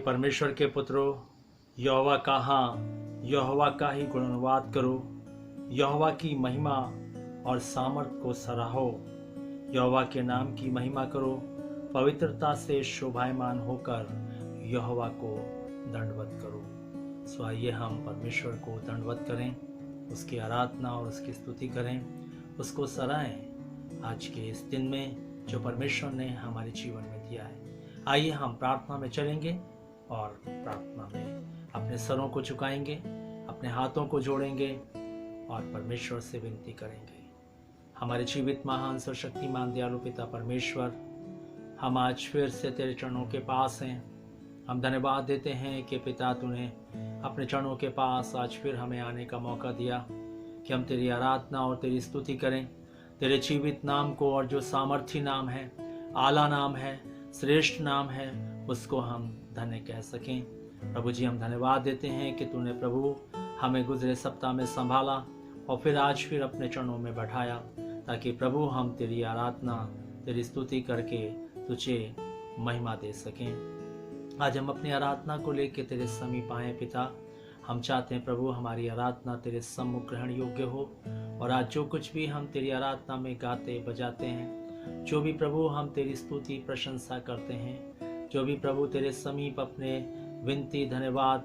परमेश्वर के पुत्रों, यहोवा का ही गुणगान करो, यहोवा की महिमा और सामर्थ को सराहो, यहोवा के नाम की महिमा करो, पवित्रता से शोभायमान होकर यहोवा को दंडवत करो। सो आइए हम परमेश्वर को दंडवत करें, उसकी आराधना और उसकी स्तुति करें, उसको सराहें आज के इस दिन में जो परमेश्वर ने हमारे जीवन में दिया है। आइए हम प्रार्थना में चलेंगे और प्रार्थना में अपने सरों को झुकाएंगे, अपने हाथों को जोड़ेंगे और परमेश्वर से विनती करेंगे। हमारे जीवित महान सर्वशक्तिमान दयालु पिता परमेश्वर, हम आज फिर से तेरे चरणों के पास हैं। हम धन्यवाद देते हैं कि पिता तूने अपने चरणों के पास आज फिर हमें आने का मौका दिया कि हम तेरी आराधना और तेरी स्तुति करें, तेरे जीवित नाम को, और जो सामर्थी नाम है, आला नाम है, श्रेष्ठ नाम है, उसको हम धन्य कह सकें। प्रभु जी, हम धन्यवाद देते हैं कि तूने प्रभु हमें गुजरे सप्ताह में संभाला और फिर आज फिर अपने चरणों में बैठाया, ताकि प्रभु हम तेरी आराधना, तेरी स्तुति करके तुझे महिमा दे सकें। आज हम अपनी आराधना को लेकर तेरे समीप आए पिता। हम चाहते हैं प्रभु हमारी आराधना तेरे सम्मुख ग्रहण योग्य हो, और आज जो कुछ भी हम तेरी आराधना में गाते बजाते हैं, जो भी प्रभु हम तेरी स्तुति प्रशंसा करते हैं, जो भी प्रभु तेरे समीप अपने विनती, धन्यवाद,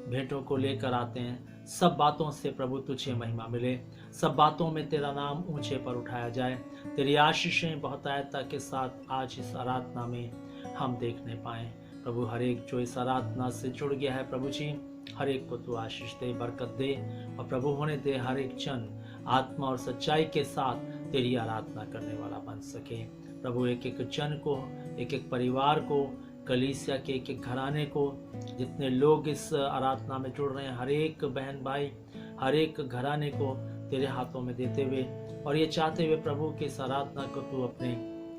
भेंटों को लेकर आते हैं, सब बातों से प्रभु तुझे महिमा मिले, सब बातों में तेरा नाम ऊंचे पर उठाया जाए। तेरी आशीषें बहुतायता के साथ आज इस आराधना में हम देखने पाएं। प्रभु हर एक जो इस आराधना से जुड़ गया है, प्रभु जी हर एक को तू आशीष दे, बरकत दे, और प्रभु होने दे हर एक जन आत्मा और सच्चाई के साथ तेरी आराधना करने वाला बन सके। प्रभु एक एक जन को, एक एक परिवार को, कलीसिया के एक एक घराने को, जितने लोग इस आराधना में जुड़ रहे हैं, हर एक बहन भाई, हर एक घराने को तेरे हाथों में देते हुए और ये चाहते हुए प्रभु की इस आराधना को तू अपने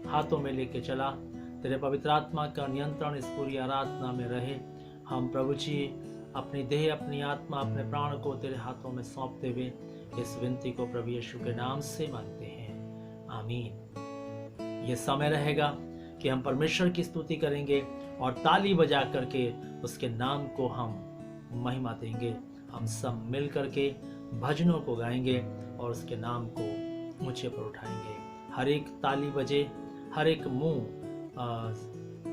हाथों में लेके चला। तेरे पवित्र आत्मा का नियंत्रण इस पूरी आराधना में रहे। हम प्रभु जी अपनी देह, अपनी आत्मा, अपने प्राण को तेरे हाथों में सौंपते हुए इस विनती को प्रभु यीशु के नाम से मांगते हैं, आमीन। ये समय रहेगा कि हम परमेश्वर की स्तुति करेंगे और ताली बजा करके उसके नाम को हम महिमा देंगे। हम सब मिल करके भजनों को गाएंगे और उसके नाम को ऊंचे पर उठाएंगे। हर एक ताली बजे, हर एक मुंह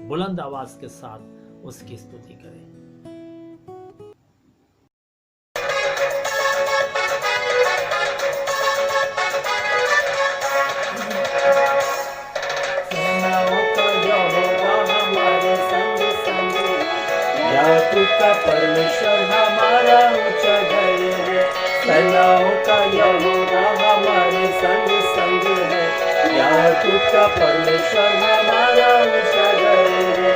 बुलंद आवाज के साथ उसकी स्तुति करें। का परमेश्वर हमारा ऊंचा घर है, सेनाओं का यहोवा हमारे संग संग है। याकूब का परमेश्वर हमारा ऊंचा घर है।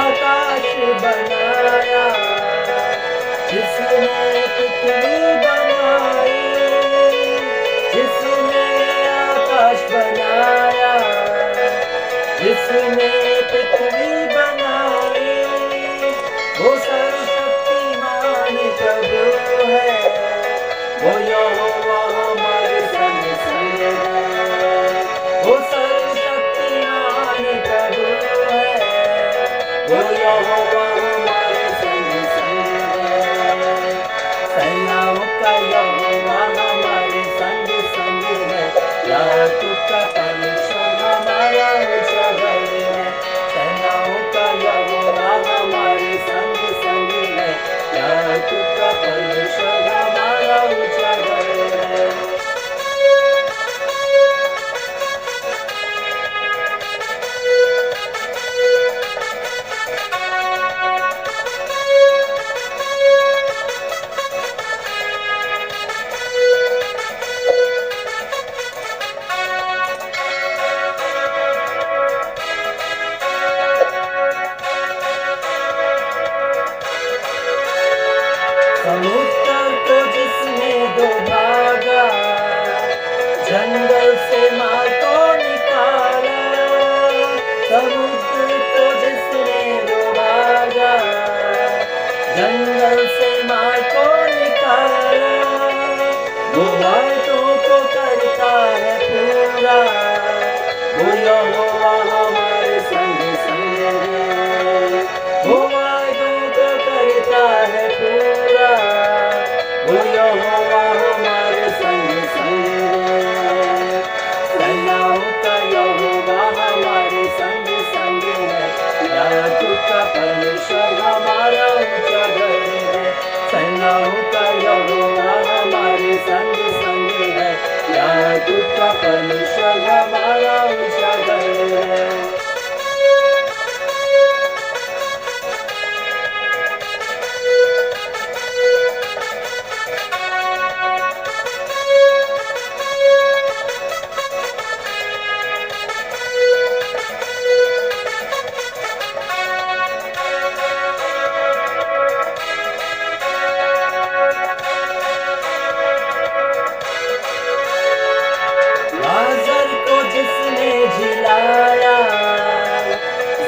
आकाश बनाया जिसने पृथ्वी बनाई, जिसने आकाश बनाया, जिसने पृथ्वी बनाई, वो सर्वशक्तिमान प्रभु है। वो यहोवा हमारे संग संग है। वो सर्वशक्तिमान प्रभु है। वो यहोवा हमारे संग संग है। सेनाओं का यहोवा हमारे संग संग है। याकूब का परमेश्वर हमारा ऊंचा घर है। सेनाओं का यहोवा हमारे संग संग है। याकूब का परमेश्वर हमारा ऊंचा घर है। समुद्र को जिसने दो भागा, जंगल से मार को निकाला। समुद्र को जिसने दो भागा, जंगल से मार को निकाला। वो वादों को करता है पूरा। वो यहोवा हमारे संग संग है। वो वादों को करता है पूरा। वो यहोवा हमारे संग संग है। सेनाओं का यहोवा हमारे संग संग है। याकूब का परमेश्वर हमारा ऊंचा घर है। सेनाओं का यहोवा हमारे संग संग है। याकूब का परमेश्वर हमारा ऊंचा घर है। लाजर को जिसने जिलाया,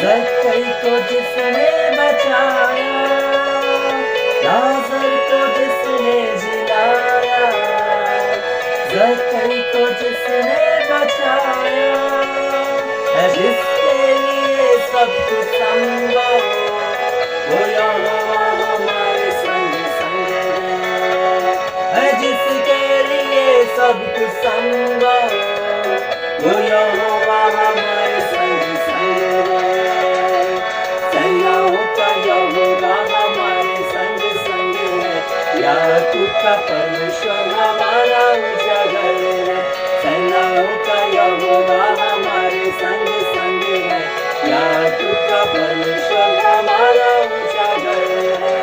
जक्कई को जिसने बचाया। लाजर को जिसने जिलाया, जक्कई को जिसने बचाया। है जिसके लिए सब कुछ संभव, वो यहोवा हमारे संग संग है। जिसके लिए सब कुछ संभव, वो यहोवा हमारे संग संग है। याकूब का परमेश्वर हमारा ऊंचा घर है, सेनाओं का यहोवा हमारे संग संग है। याकूब का परमेश्वर हमारा ऊंचा घर है।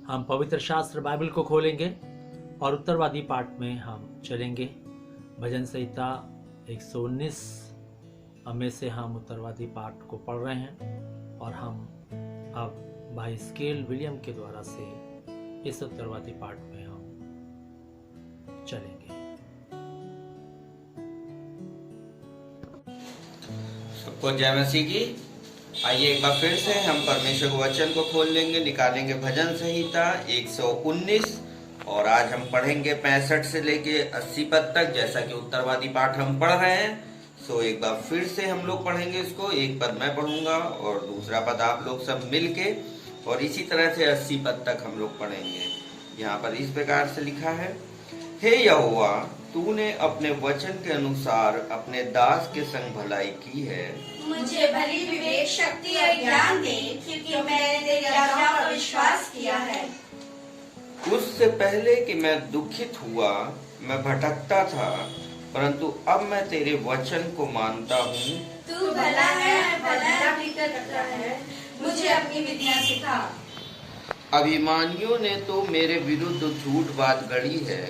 हम पवित्र शास्त्र बाइबल को खोलेंगे और उत्तरवादी पाठ में हम चलेंगे। भजन संहिता 119 में से हम उत्तरवादी पाठ को पढ़ रहे हैं और हम अब भाई स्केल विलियम के द्वारा से इस उत्तरवादी पाठ में हम चलेंगे। सबको जय मसीह की। आइए एक बार फिर से हम परमेश्वर के वचन को खोल लेंगे, निकालेंगे भजन संहिता 119 और आज हम पढ़ेंगे 65 से लेके 80 पद तक, जैसा कि उत्तरवादी पाठ हम पढ़ रहे हैं। सो एक बार फिर से हम लोग पढ़ेंगे इसको। एक पद मैं पढ़ूंगा और दूसरा पद आप लोग सब मिल के और इसी तरह से 80 पद तक हम लोग पढ़ेंगे। यहाँ पर इस प्रकार से लिखा है, हे यहोवा, तूने अपने वचन के अनुसार अपने दास के संग भलाई की है। मुझे भली विवेक शक्ति और ज्ञान दे, क्योंकि मैंने तेरी आज्ञा पर विश्वास किया है। उससे पहले कि मैं दुखित हुआ, मैं भटकता था, परंतु अब मैं तेरे वचन को मानता हूँ। तू भला है, भला भी करता है, मुझे अपनी विधियाँ सिखा। अभिमानियों ने तो मेरे विरुद्ध झूठ बात गढ़ी है,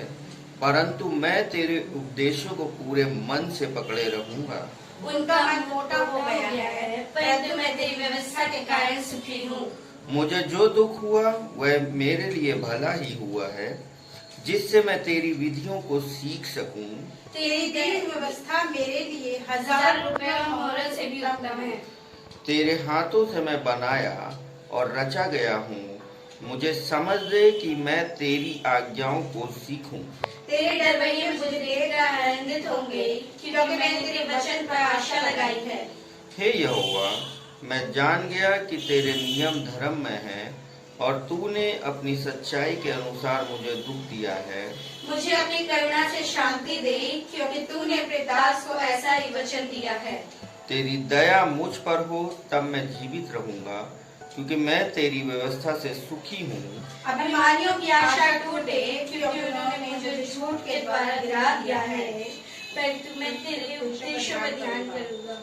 परंतु मैं तेरे उपदेशों को पूरे मन से पकड़े रहूंगा। उनका मन मोटा हो गया है, परंतु मैं तेरी व्यवस्था के कारण सुखी हूँ। मुझे जो दुख हुआ वह मेरे लिए भला ही हुआ है, जिससे मैं तेरी विधियों को सीख सकूं। तेरी दी व्यवस्था मेरे लिए 1000 रुपये मोहर से भी उत्तम है। तेरे हाथों से मैं बनाया और रचा गया हूँ। मुझे समझ दे कि मैं तेरी आज्ञाओं को सीखूं। तेरे डरवैये मुझे देखकर आनंदित होंगे, क्योंकि मैंने तेरे वचन पर आशा लगाई है। हे यहोवा, मैं जान गया कि तेरे नियम धर्म में है, और तूने अपनी सच्चाई के अनुसार मुझे दुख दिया है। मुझे अपनी करुणा से शांति दे, क्योंकि तूने अपने दास को ऐसा ही वचन दिया है। तेरी दया मुझ पर हो, तब मैं जीवित रहूंगा, क्योंकि मैं तेरी व्यवस्था से सुखी हूँ। अभिमानियों की आशा टूटे, क्योंकि उन्होंने मुझे झूठ के द्वारा गिरा दिया है, परंतु मैं तेरे उपदेशों पर ध्यान करूंगा।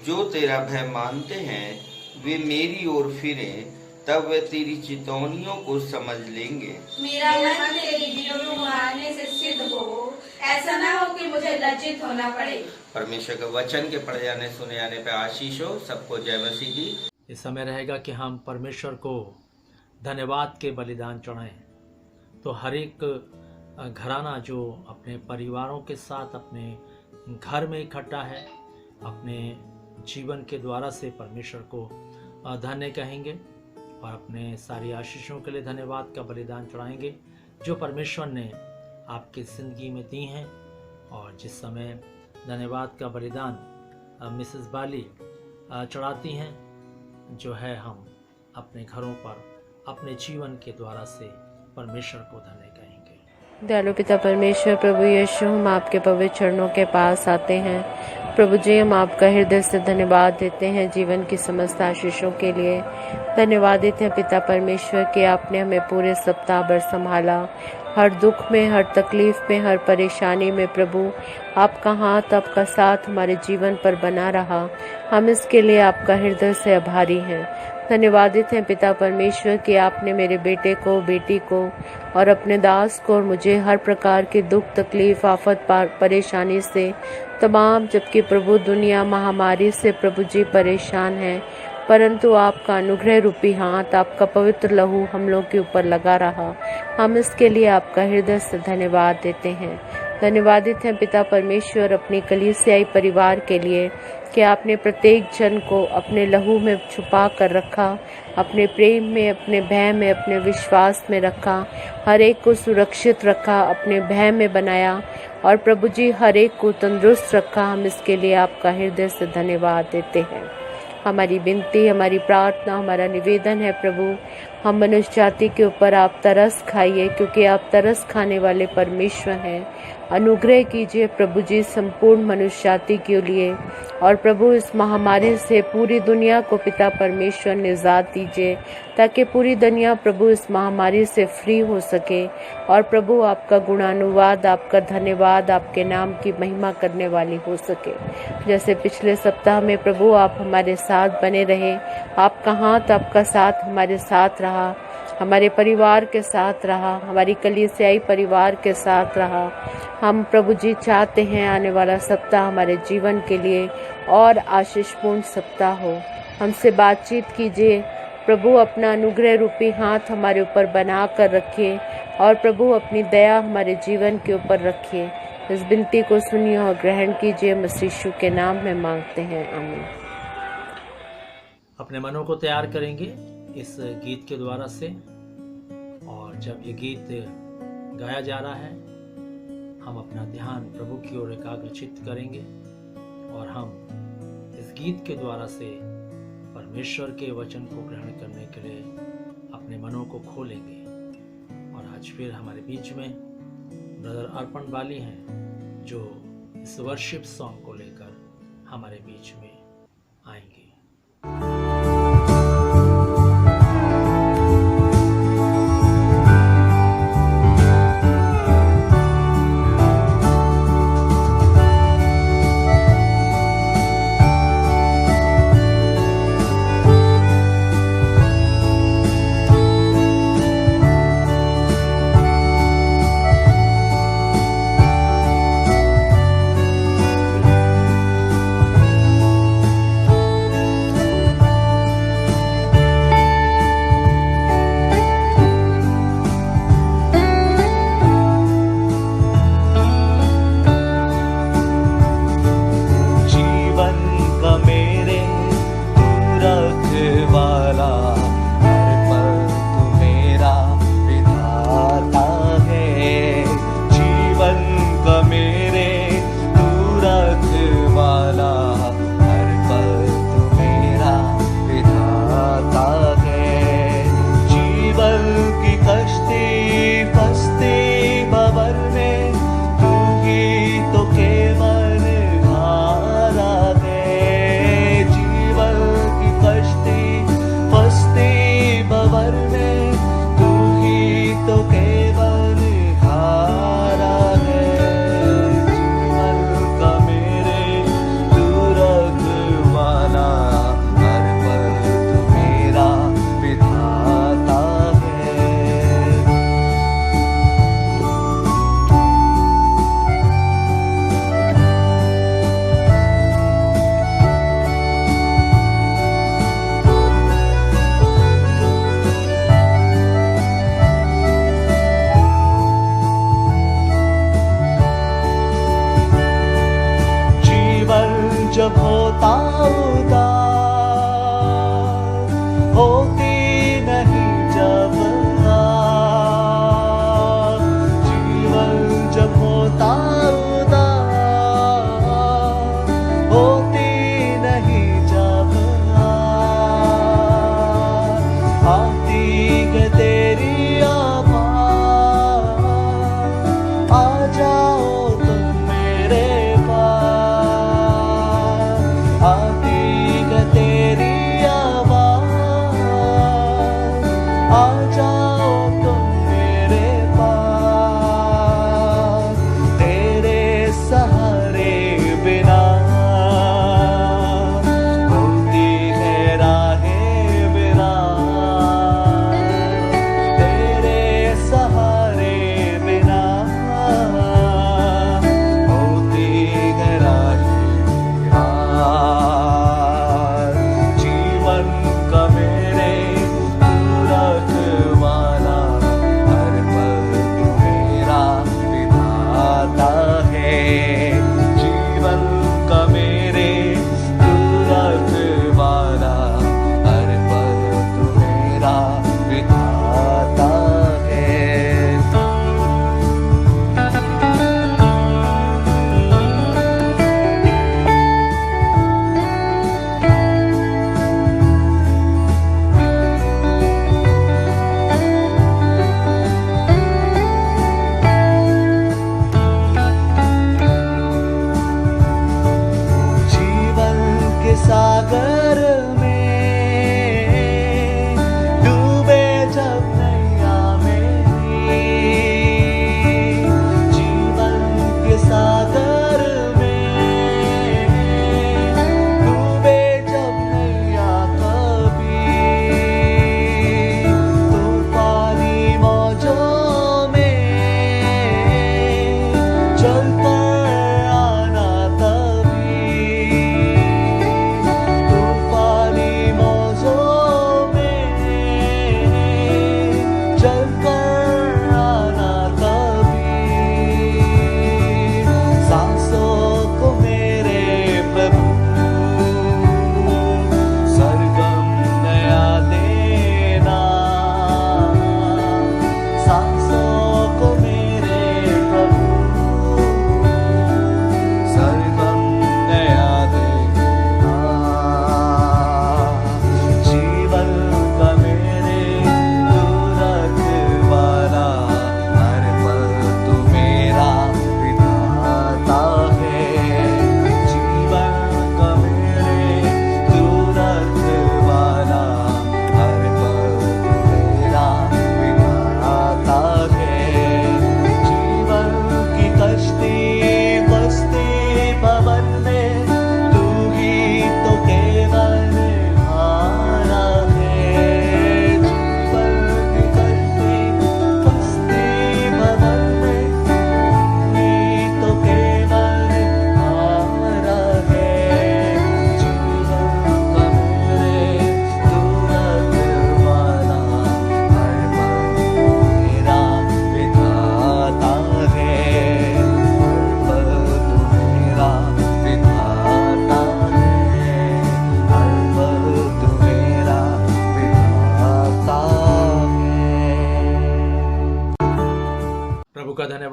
जो तेरा भय मानते हैं वे मेरी ओर फिरें, तब वे तेरी चितौनियों को समझ लेंगे। मेरा मन तेरी विधियों को मानने से सिद्ध हो, ऐसा न हो कि मुझे लज्जित होना पड़े। परमेश्वर के वचन के पढ़े जाने सुने जाने पे आशीष हो। सबको जय मसीह की। इस समय रहेगा कि हम परमेश्वर को धन्यवाद के बलिदान चढ़ाएं। तो हर एक घराना जो अपने परिवारों के साथ अपने घर में इकट्ठा है, अपने जीवन के द्वारा से परमेश्वर को धन्य कहेंगे और अपने सारी आशीषों के लिए धन्यवाद का बलिदान चढ़ाएंगे जो परमेश्वर ने आपकी ज़िंदगी में दी हैं। और जिस समय धन्यवाद का बलिदान मिसेस बाली चढ़ाती हैं, जो है हम अपने घरों पर अपने जीवन के द्वारा से परमेश्वर को धन्य कहेंगे। दयालु पिता परमेश्वर, प्रभु यीशु, हम आपके पवित्र चरणों के पास आते हैं। प्रभु जी, हम आपका हृदय से धन्यवाद देते हैं जीवन की समस्त आशीषों के लिए। धन्यवाद देते हैं पिता परमेश्वर कि आपने हमें पूरे सप्ताह भर संभाला। हर दुख में, हर तकलीफ में, हर परेशानी में प्रभु आपका हाथ, आपका साथ हमारे जीवन पर बना रहा। हम इसके लिए आपका हृदय से आभारी हैं। धन्यवाद देते हैं पिता परमेश्वर कि आपने मेरे बेटे को, बेटी को और अपने दास को और मुझे हर प्रकार के दुख, तकलीफ, आफत, परेशानी से तमाम, जबकि प्रभु दुनिया महामारी से प्रभु जी परेशान है, परंतु आपका अनुग्रह रूपी हाथ, आपका पवित्र लहू हम लोग के ऊपर लगा रहा। हम इसके लिए आपका हृदय से धन्यवाद देते हैं। धन्यवाद देते हैं पिता परमेश्वर अपनी कलीसियाई परिवार के लिए कि आपने प्रत्येक जन को अपने लहू में छुपा कर रखा, अपने प्रेम में, अपने भय में, अपने विश्वास में रखा, हर एक को सुरक्षित रखा, अपने भय में बनाया और प्रभु जी हर एक को तंदुरुस्त रखा। हम इसके लिए आपका हृदय से धन्यवाद देते हैं। हमारी विनती, हमारी प्रार्थना, हमारा निवेदन है प्रभु, हम मनुष्य जाति के ऊपर आप तरस खाइए, क्योंकि आप तरस खाने वाले परमेश्वर हैं। अनुग्रह कीजिए प्रभु जी संपूर्ण मनुष्य जाति के लिए, और प्रभु इस महामारी से पूरी दुनिया को पिता परमेश्वर निजात दीजिए, ताकि पूरी दुनिया प्रभु इस महामारी से फ्री हो सके। और प्रभु आपका गुणानुवाद, आपका धन्यवाद, आपके नाम की महिमा करने वाली हो सके। जैसे पिछले सप्ताह में प्रभु आप हमारे साथ बने रहे, आपका हाथ, आपका साथ हमारे साथ रहा, हमारे परिवार के साथ रहा, हमारी कलीसियाई परिवार के साथ रहा। हम प्रभु जी चाहते हैं आने वाला सप्ताह हमारे जीवन के लिए और आशीषपूर्ण सप्ताह हो। हमसे बातचीत कीजिए प्रभु, अपना अनुग्रह रूपी हाथ हमारे ऊपर बना कर रखिए और प्रभु अपनी दया हमारे जीवन के ऊपर रखिए। इस विनती को सुनिए और ग्रहण कीजिए, मसीह यीशु के नाम में मांगते हैं, आमीन। अपने मनों को तैयार करेंगे इस गीत के द्वारा से, और जब ये गीत गाया जा रहा है हम अपना ध्यान प्रभु की ओर एकाग्रचित्त करेंगे और हम इस गीत के द्वारा से परमेश्वर के वचन को ग्रहण करने के लिए अपने मनों को खोलेंगे। और आज फिर हमारे बीच में ब्रदर अर्पण वाली हैं जो इस वर्शिप सॉन्ग को लेकर हमारे बीच में आएंगे।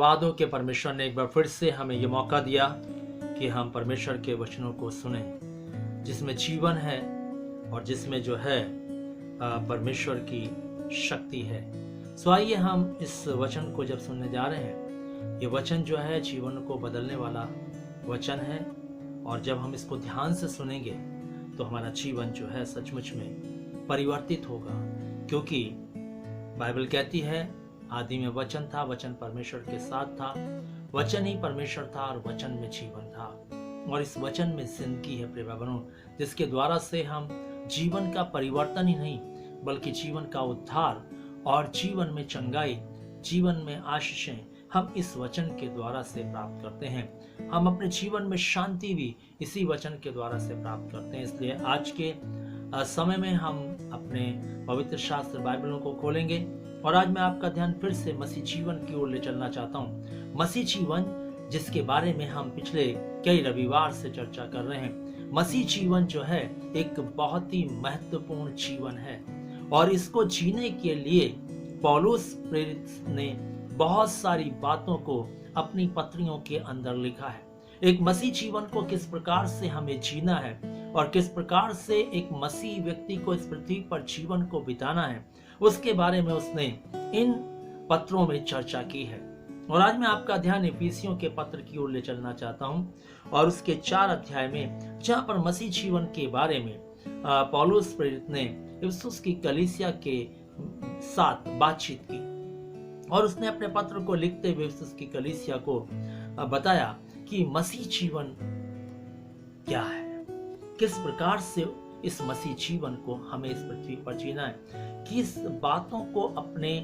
धन्यवाद हो कि परमेश्वर ने एक बार फिर से हमें ये मौका दिया कि हम परमेश्वर के वचनों को सुने, जिसमें जीवन है और जिसमें जो है परमेश्वर की शक्ति है। सो आइए हम इस वचन को जब सुनने जा रहे हैं, ये वचन जो है जीवन को बदलने वाला वचन है, और जब हम इसको ध्यान से सुनेंगे तो हमारा जीवन जो है सचमुच में परिवर्तित होगा, क्योंकि बाइबल कहती है आदि में वचन था, वचन परमेश्वर के साथ था, वचन ही परमेश्वर था और वचन में जीवन था, और इस वचन में जिंदगी है प्रिय भाइयों, जिसके द्वारा से हम जीवन का परिवर्तन ही नहीं बल्कि जीवन का उद्धार और जीवन में चंगाई, जीवन में आशीषें हम इस वचन के द्वारा से प्राप्त करते हैं। हम अपने जीवन में शांति भी इसी वचन के द्वारा से प्राप्त करते हैं। इसलिए आज के समय में हम अपने पवित्र शास्त्र बाइबलों को खोलेंगे, और आज मैं आपका ध्यान फिर से मसीह जीवन की ओर ले चलना चाहता हूँ। मसीह जीवन, जिसके बारे में हम पिछले कई रविवार से चर्चा कर रहे हैं। मसीह जीवन जो है एक बहुत ही महत्वपूर्ण जीवन है, और इसको जीने के लिए पौलुस प्रेरित ने बहुत सारी बातों को अपनी पत्रियों के अंदर लिखा है। एक मसीह जीवन को किस प्रकार से हमें जीना है और किस प्रकार से एक मसीह व्यक्ति को इस पृथ्वी पर जीवन को बिताना है, उसके बारे में उसने इन पत्रों में चर्चा की है। और आज मैं आपका ध्यान इफिसियों के पत्र की ओर ले चलना चाहता हूं, और उसके 4 अध्याय में, जहां पर मसीह जीवन के बारे में पौलुस प्रेरित ने इफिसुस की कलीसिया के साथ बातचीत की, और उसने अपने पत्र को लिखते हुए इफिसुस की कलीसिया को बताया कि मसीह जीवन क्या है, किस प्रकार से इस मसीह जीवन को हमें इस पृथ्वी पर जीना है, किस बातों को अपने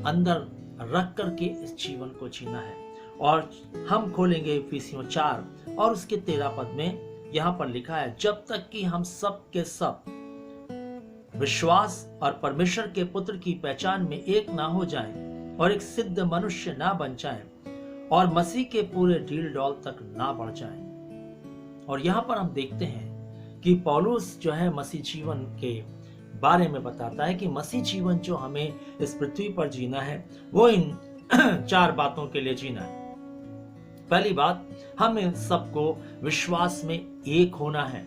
अंदर रख करके इस जीवन को जीना है। और हम खोलेंगे इफिसियों 4 और उसके 13 पद में यहाँ पर लिखा है, जब तक कि हम सब के सब विश्वास और परमेश्वर के पुत्र की पहचान में एक ना हो जाएं और एक सिद्ध मनुष्य ना बन जाएं और मसीह के पूरे ढील डौल तक ना बढ़ जाएं। और यहाँ पर हम देखते हैं कि पौलुस जो है मसीह जीवन के बारे में बताता है कि मसीह जीवन जो हमें इस पृथ्वी पर जीना है वो इन 4 बातों के लिए जीना है। पहली बात, हमें सबको विश्वास में एक होना है।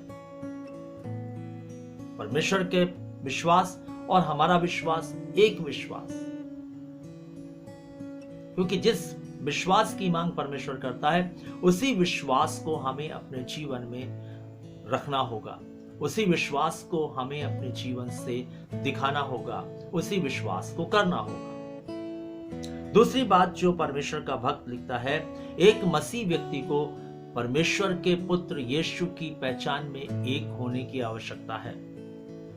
परमेश्वर के विश्वास और हमारा विश्वास एक विश्वास, क्योंकि जिस विश्वास की मांग परमेश्वर करता है उसी विश्वास को हमें अपने जीवन में रखना होगा, उसी विश्वास को हमें अपने जीवन से दिखाना होगा, उसी विश्वास को करना होगा। दूसरी बात जो परमेश्वर का भक्त लिखता है, एक मसीह व्यक्ति को परमेश्वर के पुत्र यीशु की पहचान में एक होने की आवश्यकता है।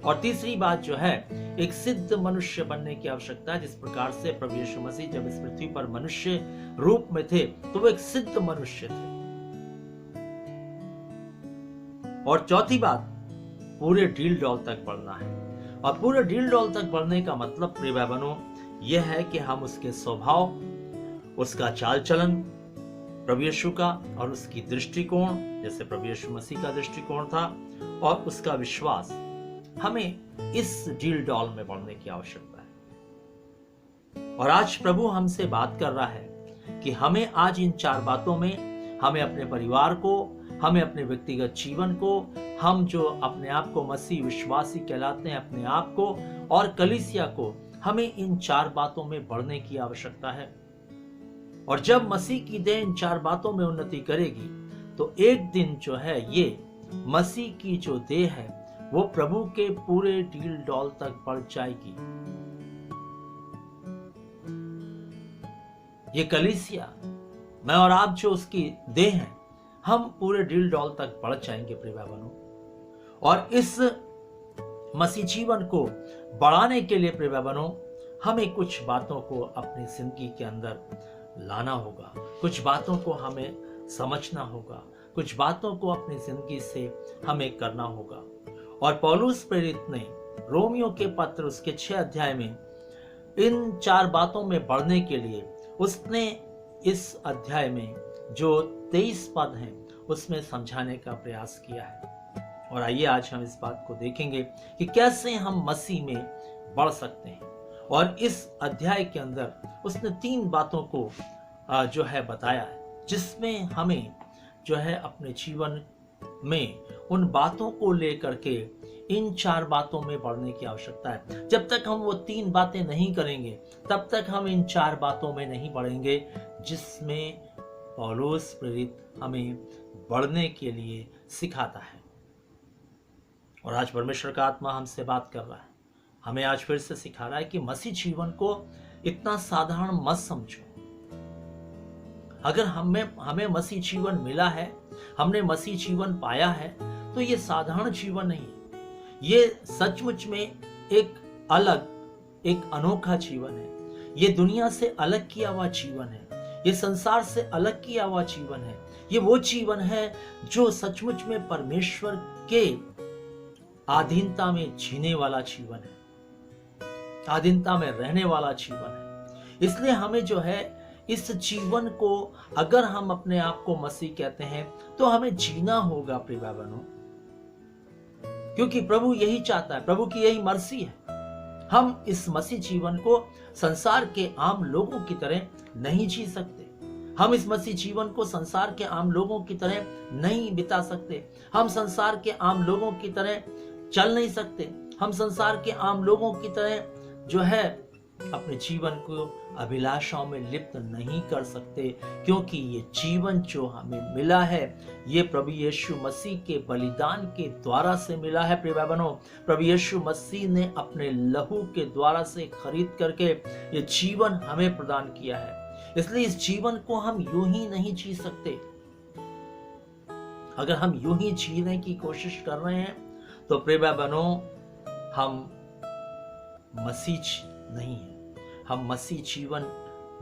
और तीसरी बात जो है, एक सिद्ध मनुष्य बनने की आवश्यकता है। जिस प्रकार से प्रभु यीशु मसीह जब इस पृथ्वी पर मनुष्य रूप में थे तो वो एक सिद्ध मनुष्य थे। और चौथी बात, पूरे ढील डौल तक बढ़ना है। और पूरे ढील डौल तक बढ़ने का मतलब प्रिय भाई बहनों यह है कि हम उसके स्वभाव, उसका चाल चलन प्रभु यीशु का और उसकी दृष्टिकोण, जैसे प्रभु यीशु मसीह का दृष्टिकोण था, और उसका विश्वास, हमें इस ढील डौल में बढ़ने की आवश्यकता है। और आज प्रभु हमसे बात कर रहा है कि हमें आज इन 4 बातों में, हमें अपने परिवार को, हमें अपने व्यक्तिगत जीवन को, हम जो अपने आप को मसीह विश्वासी कहलाते हैं अपने आप को और कलीसिया को, हमें इन 4 बातों में बढ़ने की आवश्यकता है। और जब मसीह की देह इन 4 बातों में उन्नति करेगी तो एक दिन जो है ये मसीह की जो देह है वो प्रभु के पूरे ढील डौल तक बढ़ जाएगी। ये कलीसिया, मैं और आप जो उसकी देह हैं, हम पूरे ढील डौल तक बढ़ जाएंगे प्रिय भाई बहनों। और इस मसीह जीवन को बढ़ाने के लिए प्रिय भाई बहनों हमें कुछ बातों को अपनी जिंदगी के अंदर लाना होगा, कुछ बातों को हमें समझना होगा, कुछ बातों को अपनी जिंदगी से हमें करना होगा। और पौलुस प्रेरित ने रोमियो के पत्र उसके 6 अध्याय में इन 4 बातों में बढ़ने के लिए उसने इस अध्याय में जो 23 पद हैं उसमें समझाने का प्रयास किया है। और आइए आज हम इस बात को देखेंगे कि कैसे हम मसीह में बढ़ सकते हैं। और इस अध्याय के अंदर उसने 3 बातों को जो है बताया है, जिसमें हमें जो है अपने जीवन में उन बातों को लेकर के इन 4 बातों में बढ़ने की आवश्यकता है। जब तक हम वो 3 बातें नहीं करेंगे तब तक हम इन 4 बातों में नहीं बढ़ेंगे, जिसमें पौलुस प्रेरित हमें बढ़ने के लिए सिखाता है। और आज परमेश्वर का आत्मा हमसे बात कर रहा है, हमें आज फिर से सिखा रहा है कि मसीह जीवन को इतना साधारण मत समझो। अगर हमें मसीह जीवन मिला है, हमने मसीह जीवन पाया है, तो ये साधारण जीवन नहीं, ये सचमुच में एक अलग, एक अनोखा जीवन है। ये दुनिया से अलग किया हुआ जीवन है, ये संसार से अलग किया हुआ जीवन है। ये वो जीवन है जो सचमुच में परमेश्वर के अधीनता में जीने वाला जीवन है, अधीनता में रहने वाला जीवन है। इसलिए हमें जो है इस जीवन को, अगर हम अपने आप को मसीह कहते हैं, तो हमें जीना होगा प्रिय भाई बहनों, क्योंकि प्रभु यही चाहता है, प्रभु की यही मर्जी है। हम इस मसीह जीवन को संसार के आम लोगों की तरह नहीं जी सकते। हम इस मसीह जीवन को संसार के आम लोगों की तरह नहीं बिता सकते। हम संसार के आम लोगों की तरह चल नहीं सकते। हम संसार के आम लोगों की तरह जो है अपने जीवन को अभिलाषाओं में लिप्त नहीं कर सकते, क्योंकि ये जीवन जो हमें मिला है, ये प्रभु यीशु मसीह के बलिदान के द्वारा से मिला है। प्रिय भाई बहनों, प्रभु यीशु मसीह ने अपने लहू के द्वारा से खरीद करके ये जीवन हमें प्रदान किया है। इसलिए इस जीवन को हम यूं ही नहीं जी सकते। अगर हम यूं ही जीने की कोशिश कर रहे हैं तो प्रिय भाई बहनों, हम मसीह नहीं है, हम मसीह जीवन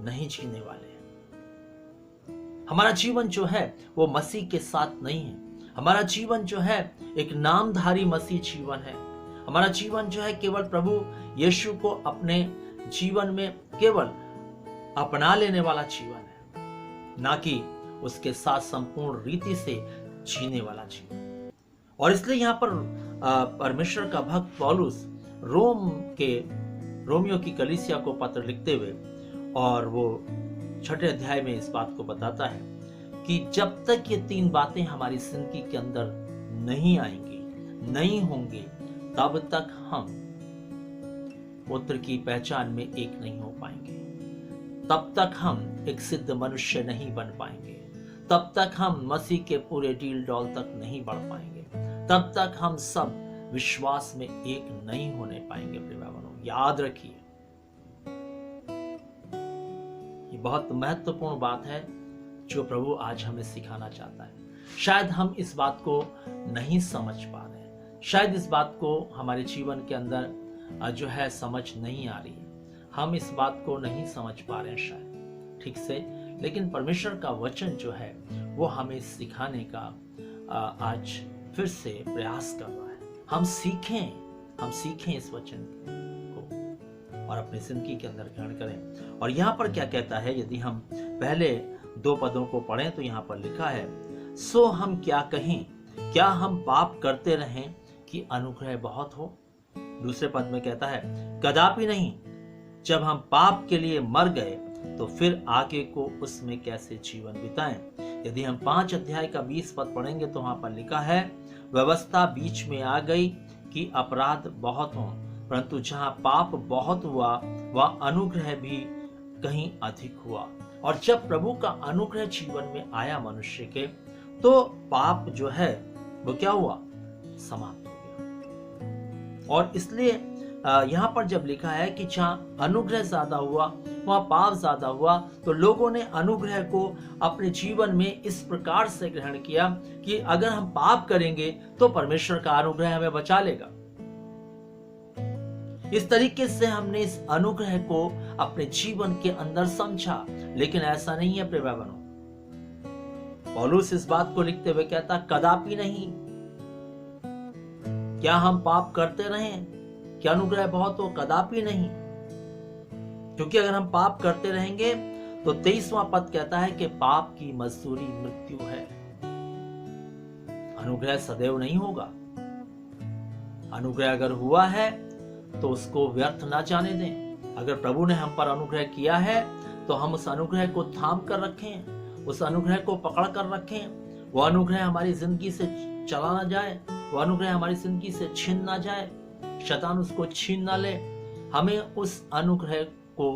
नहीं जीने वाले हैं। हमारा जीवन जो है वो मसीह के साथ नहीं है। हमारा जीवन जो है एक नामधारी मसीह जीवन है। हमारा जीवन जो है केवल प्रभु यीशु को अपने जीवन में केवल अपना लेने वाला जीवन है, ना कि उसके साथ संपूर्ण रीति से जीने वाला जीवन। और इसलिए यहाँ पर परमेश्वर का भक्त पौलुस रोमियो की कलीसिया को पत्र लिखते हुए, और वो 6 अध्याय में इस बात को बताता है कि जब तक ये 3 बातें हमारी जिंदगी के अंदर नहीं आएंगी, नहीं होंगी, तब तक हम पुत्र की पहचान में एक नहीं हो पाएंगे। तब तक हम एक सिद्ध मनुष्य नहीं बन पाएंगे। तब तक हम मसीह के पूरे डील डॉल तक नहीं बढ़ पाएंगे। तब तक हम सब विश्वास में एक नहीं होने पाएंगे। प्रिय भाइयों, याद रखिए, ये बहुत महत्वपूर्ण बात है जो प्रभु आज हमें सिखाना चाहता है। शायद हम इस बात को नहीं समझ पा रहे हैं, शायद इस बात को हमारे जीवन के अंदर जो है समझ नहीं आ रही है, हम इस बात को नहीं समझ पा रहे हैं शायद ठीक से, लेकिन परमेश्वर का वचन जो है वो हमें सिखाने का आज फिर से प्रयास कर रहा है। हम सीखें इस वचन को और अपनी जिंदगी के अंदर ग्रहण करें। और यहाँ पर क्या कहता है, यदि हम पहले 2 पदों को पढ़ें तो यहाँ पर लिखा है, सो हम क्या कहें, क्या हम पाप करते रहें कि अनुग्रह बहुत हो। दूसरे पद में कहता है, कदापि नहीं, जब हम पाप के लिए मर गए तो फिर आगे को उसमें कैसे जीवन बिताएं। यदि हम 5 अध्याय का 20 पद पढ़ेंगे तो वहां पर लिखा है, व्यवस्था बीच में आ गई कि अपराध बहुत हों, परंतु जहां पाप बहुत हुआ वह अनुग्रह भी कहीं अधिक हुआ। और जब प्रभु का अनुग्रह जीवन में आया मनुष्य के, तो पाप जो है वो क्या हुआ, समाप्त हो गया। और इसलिए यहाँ पर जब लिखा है कि जहाँ अनुग्रह ज्यादा हुआ वहाँ पाप ज्यादा हुआ, तो लोगों ने अनुग्रह को अपने जीवन में इस प्रकार से ग्रहण किया कि अगर हम पाप करेंगे तो परमेश्वर का अनुग्रह हमें बचा लेगा। इस तरीके से हमने इस अनुग्रह को अपने जीवन के अंदर समझा, लेकिन ऐसा नहीं है प्रिय भाइयों। पौलुस इस बात को लिखते हुए कहता, कदापि नहीं, क्या हम पाप करते रहें क्या अनुग्रह बहुत हो, कदापि नहीं। क्योंकि अगर हम पाप करते रहेंगे तो 23वां पद कहता है कि पाप की मजदूरी मृत्यु है। अनुग्रह सदैव नहीं होगा। अनुग्रह अगर हुआ है तो उसको व्यर्थ ना जाने दें। अगर प्रभु ने हम पर अनुग्रह किया है तो हम उस अनुग्रह को थाम कर रखें, उस अनुग्रह को पकड़ कर रखें। वो अनुग्रह हमारी जिंदगी से चला ना जाए, वो अनुग्रह हमारी जिंदगी से छीन ना जाए, शैतान उसको छीन ना ले। हमें उस अनुग्रह को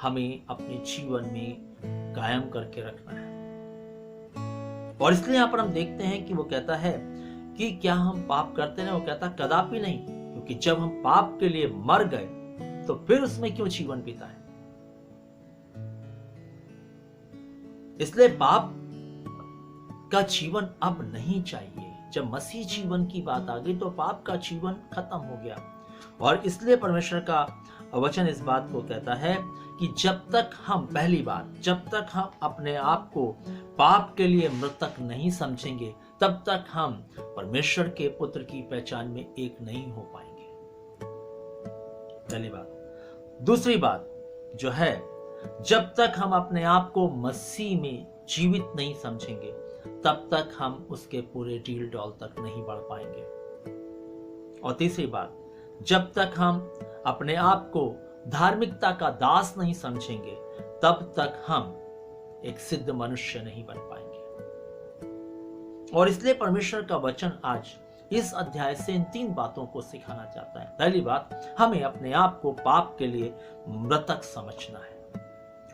हमें अपने जीवन में कायम करके रखना है। और इसलिए यहाँ पर हम देखते हैं कि वो कहता है कि क्या हम पाप करते रहे? वो कहता कदापि नहीं, क्योंकि जब हम पाप के लिए मर गए तो फिर उसमें क्यों जीवन बीता है। इसलिए पाप का जीवन अब नहीं चाहिए। जब मसीह जीवन की बात आ गई तो पाप का जीवन खत्म हो गया। और इसलिए परमेश्वर का वचन इस बात को कहता है कि जब तक हम, पहली बात, जब तक हम अपने आप को पाप के लिए मृतक नहीं समझेंगे तब तक हम परमेश्वर के पुत्र की पहचान में एक नहीं हो पाएंगे। पहली बात। दूसरी बात जो है, जब तक हम अपने आप को मसीह में जीवित नहीं समझेंगे तब तक हम उसके पूरे डील डॉल तक नहीं बढ़ पाएंगे। और तीसरी बात, जब तक हम अपने आप को धार्मिकता का दास नहीं समझेंगे तब तक हम एक सिद्ध मनुष्य नहीं बन पाएंगे। और इसलिए परमेश्वर का वचन आज इस अध्याय से इन 3 बातों को सिखाना चाहता है। पहली बात, हमें अपने आप को पाप के लिए मृतक समझना है।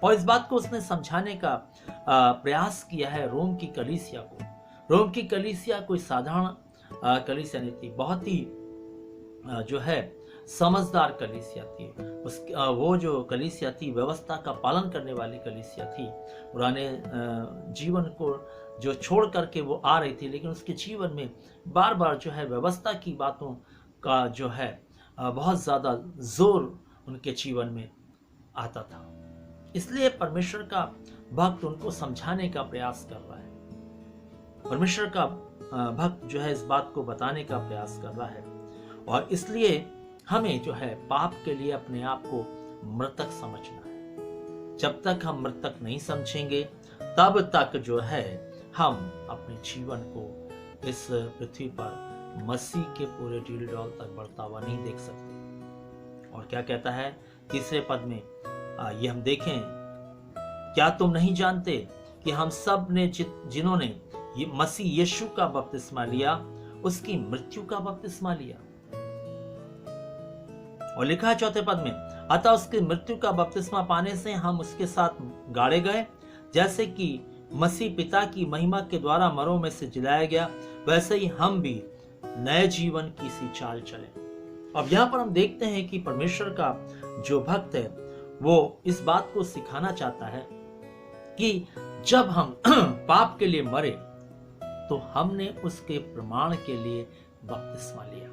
और इस बात को उसने समझाने का प्रयास किया है रोम की कलीसिया को। रोम की कलीसिया कोई साधारण कलीसिया नहीं थी, बहुत ही जो है समझदार कलीसिया थी। वो जो कलीसिया थी व्यवस्था का पालन करने वाली कलीसिया थी। पुराने जीवन को जो छोड़ करके वो आ रही थी, लेकिन उसके जीवन में बार बार जो है व्यवस्था की बातों का जो है बहुत ज्यादा जोर उनके जीवन में आता था। इसलिए परमेश्वर का भक्त उनको समझाने का प्रयास कर रहा है। परमेश्वर का भक्त जो है इस बात को बताने का प्रयास कर रहा है। और इसलिए हमें जो है पाप के लिए अपने आप को मृतक समझना है। जब तक हम मृतक नहीं समझेंगे तब तक जो है हम अपने जीवन को इस पृथ्वी पर मसीह के पूरे डील डॉल तक बढ़ता हुआ नहीं देख सकते। और क्या कहता है तीसरे पद में, ये हम देखें, क्या तुम नहीं जानते कि हम सब ने जिन्होंने ये मसीह यीशु का बपतिस्मा लिया उसकी मृत्यु का बपतिस्मा लिया। और लिखा है चौथे पद में, अतः उसकी मृत्यु का बपतिस्मा पाने से हम उसके साथ गाड़े गए, जैसे कि मसीह पिता की महिमा के द्वारा मरों में से जिलाया गया, वैसे ही हम भी नए जीवन की सी चाल चले। अब यहाँ पर हम देखते हैं कि परमेश्वर का जो भक्त है वो इस बात को सिखाना चाहता है कि जब हम पाप के लिए मरे तो हमने उसके प्रमाण के लिए बपतिस्मा लिया।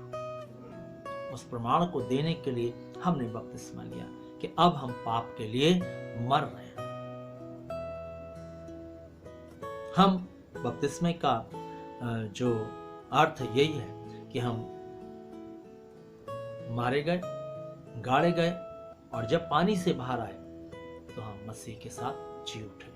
उस प्रमाण को देने के लिए हमने बपतिस्मा लिया कि अब हम पाप के लिए मर रहे हैं। हम बपतिस्मे का जो अर्थ यही है कि हम मारे गए, गाड़े गए, और जब पानी से बाहर आए तो हम मसीह के साथ जी उठे।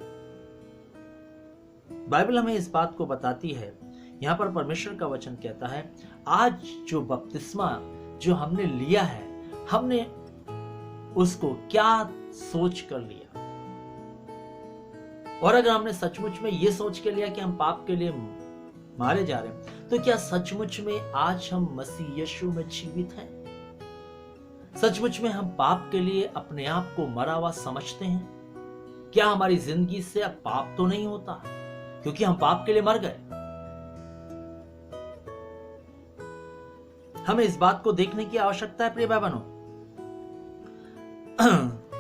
बाइबल हमें इस बात को बताती है। यहां पर परमेश्वर का वचन कहता है, आज जो बपतिस्मा जो हमने लिया है, हमने उसको क्या सोच कर लिया। और अगर हमने सचमुच में ये सोच के लिया कि हम पाप के लिए मारे जा रहे हैं, तो क्या सचमुच में आज हम मसीह यीशु में जीवित हैं? सचमुच में हम पाप के लिए अपने आप को मरा हुआ समझते हैं? क्या हमारी जिंदगी से अब पाप तो नहीं होता क्योंकि हम पाप के लिए मर गए? हमें इस बात को देखने की आवश्यकता है प्रिय भाई बहनों,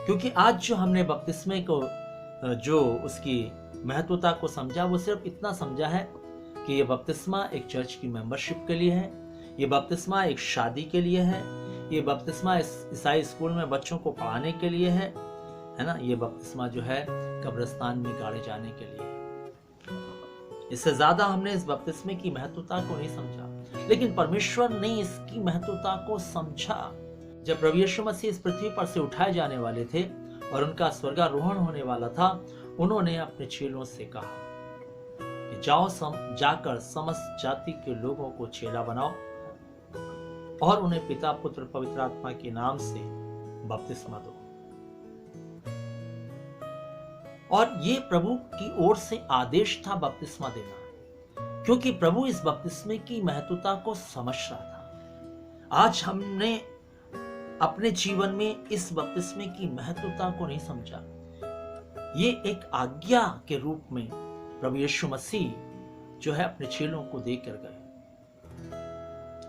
क्योंकि आज जो हमने बपतिस्मे को जो उसकी महत्वता को समझा, वो सिर्फ इतना समझा है कि ये बपतिस्मा एक चर्च की मेंबरशिप के लिए है, ये बपतिस्मा एक शादी के लिए है, ये बपतिस्मा ईसाई स्कूल में बच्चों को पढ़ाने के लिए है ना, ये बपतिस्मा जो है कब्रिस्तान में गाड़े जाने के लिए है। इससे ज्यादा हमने इस बपतिस्मे की महत्वता को नहीं समझा, लेकिन परमेश्वर ने इसकी महत्वता को समझा। जब प्रभु यीशु मसीह इस पृथ्वी पर से उठाए जाने वाले थे और उनका स्वर्गारोहण होने वाला था, उन्होंने अपने चेलों से कहा कि जाकर समस्त जाति के लोगों को चेला बनाओ और उन्हें पिता पुत्र पवित्र आत्मा के नाम से बपतिस्मा दो। और ये प्रभु की ओर से आदेश था बपतिस्मा देना, क्योंकि प्रभु इस बपतिस्मे की महत्वता को समझ रहा था। आज हमने अपने जीवन में इस बपतिस्मे की महत्वता को नहीं समझा। ये एक आज्ञा के रूप में प्रभु यीशु मसीह जो है अपने चेलों को देकर गए,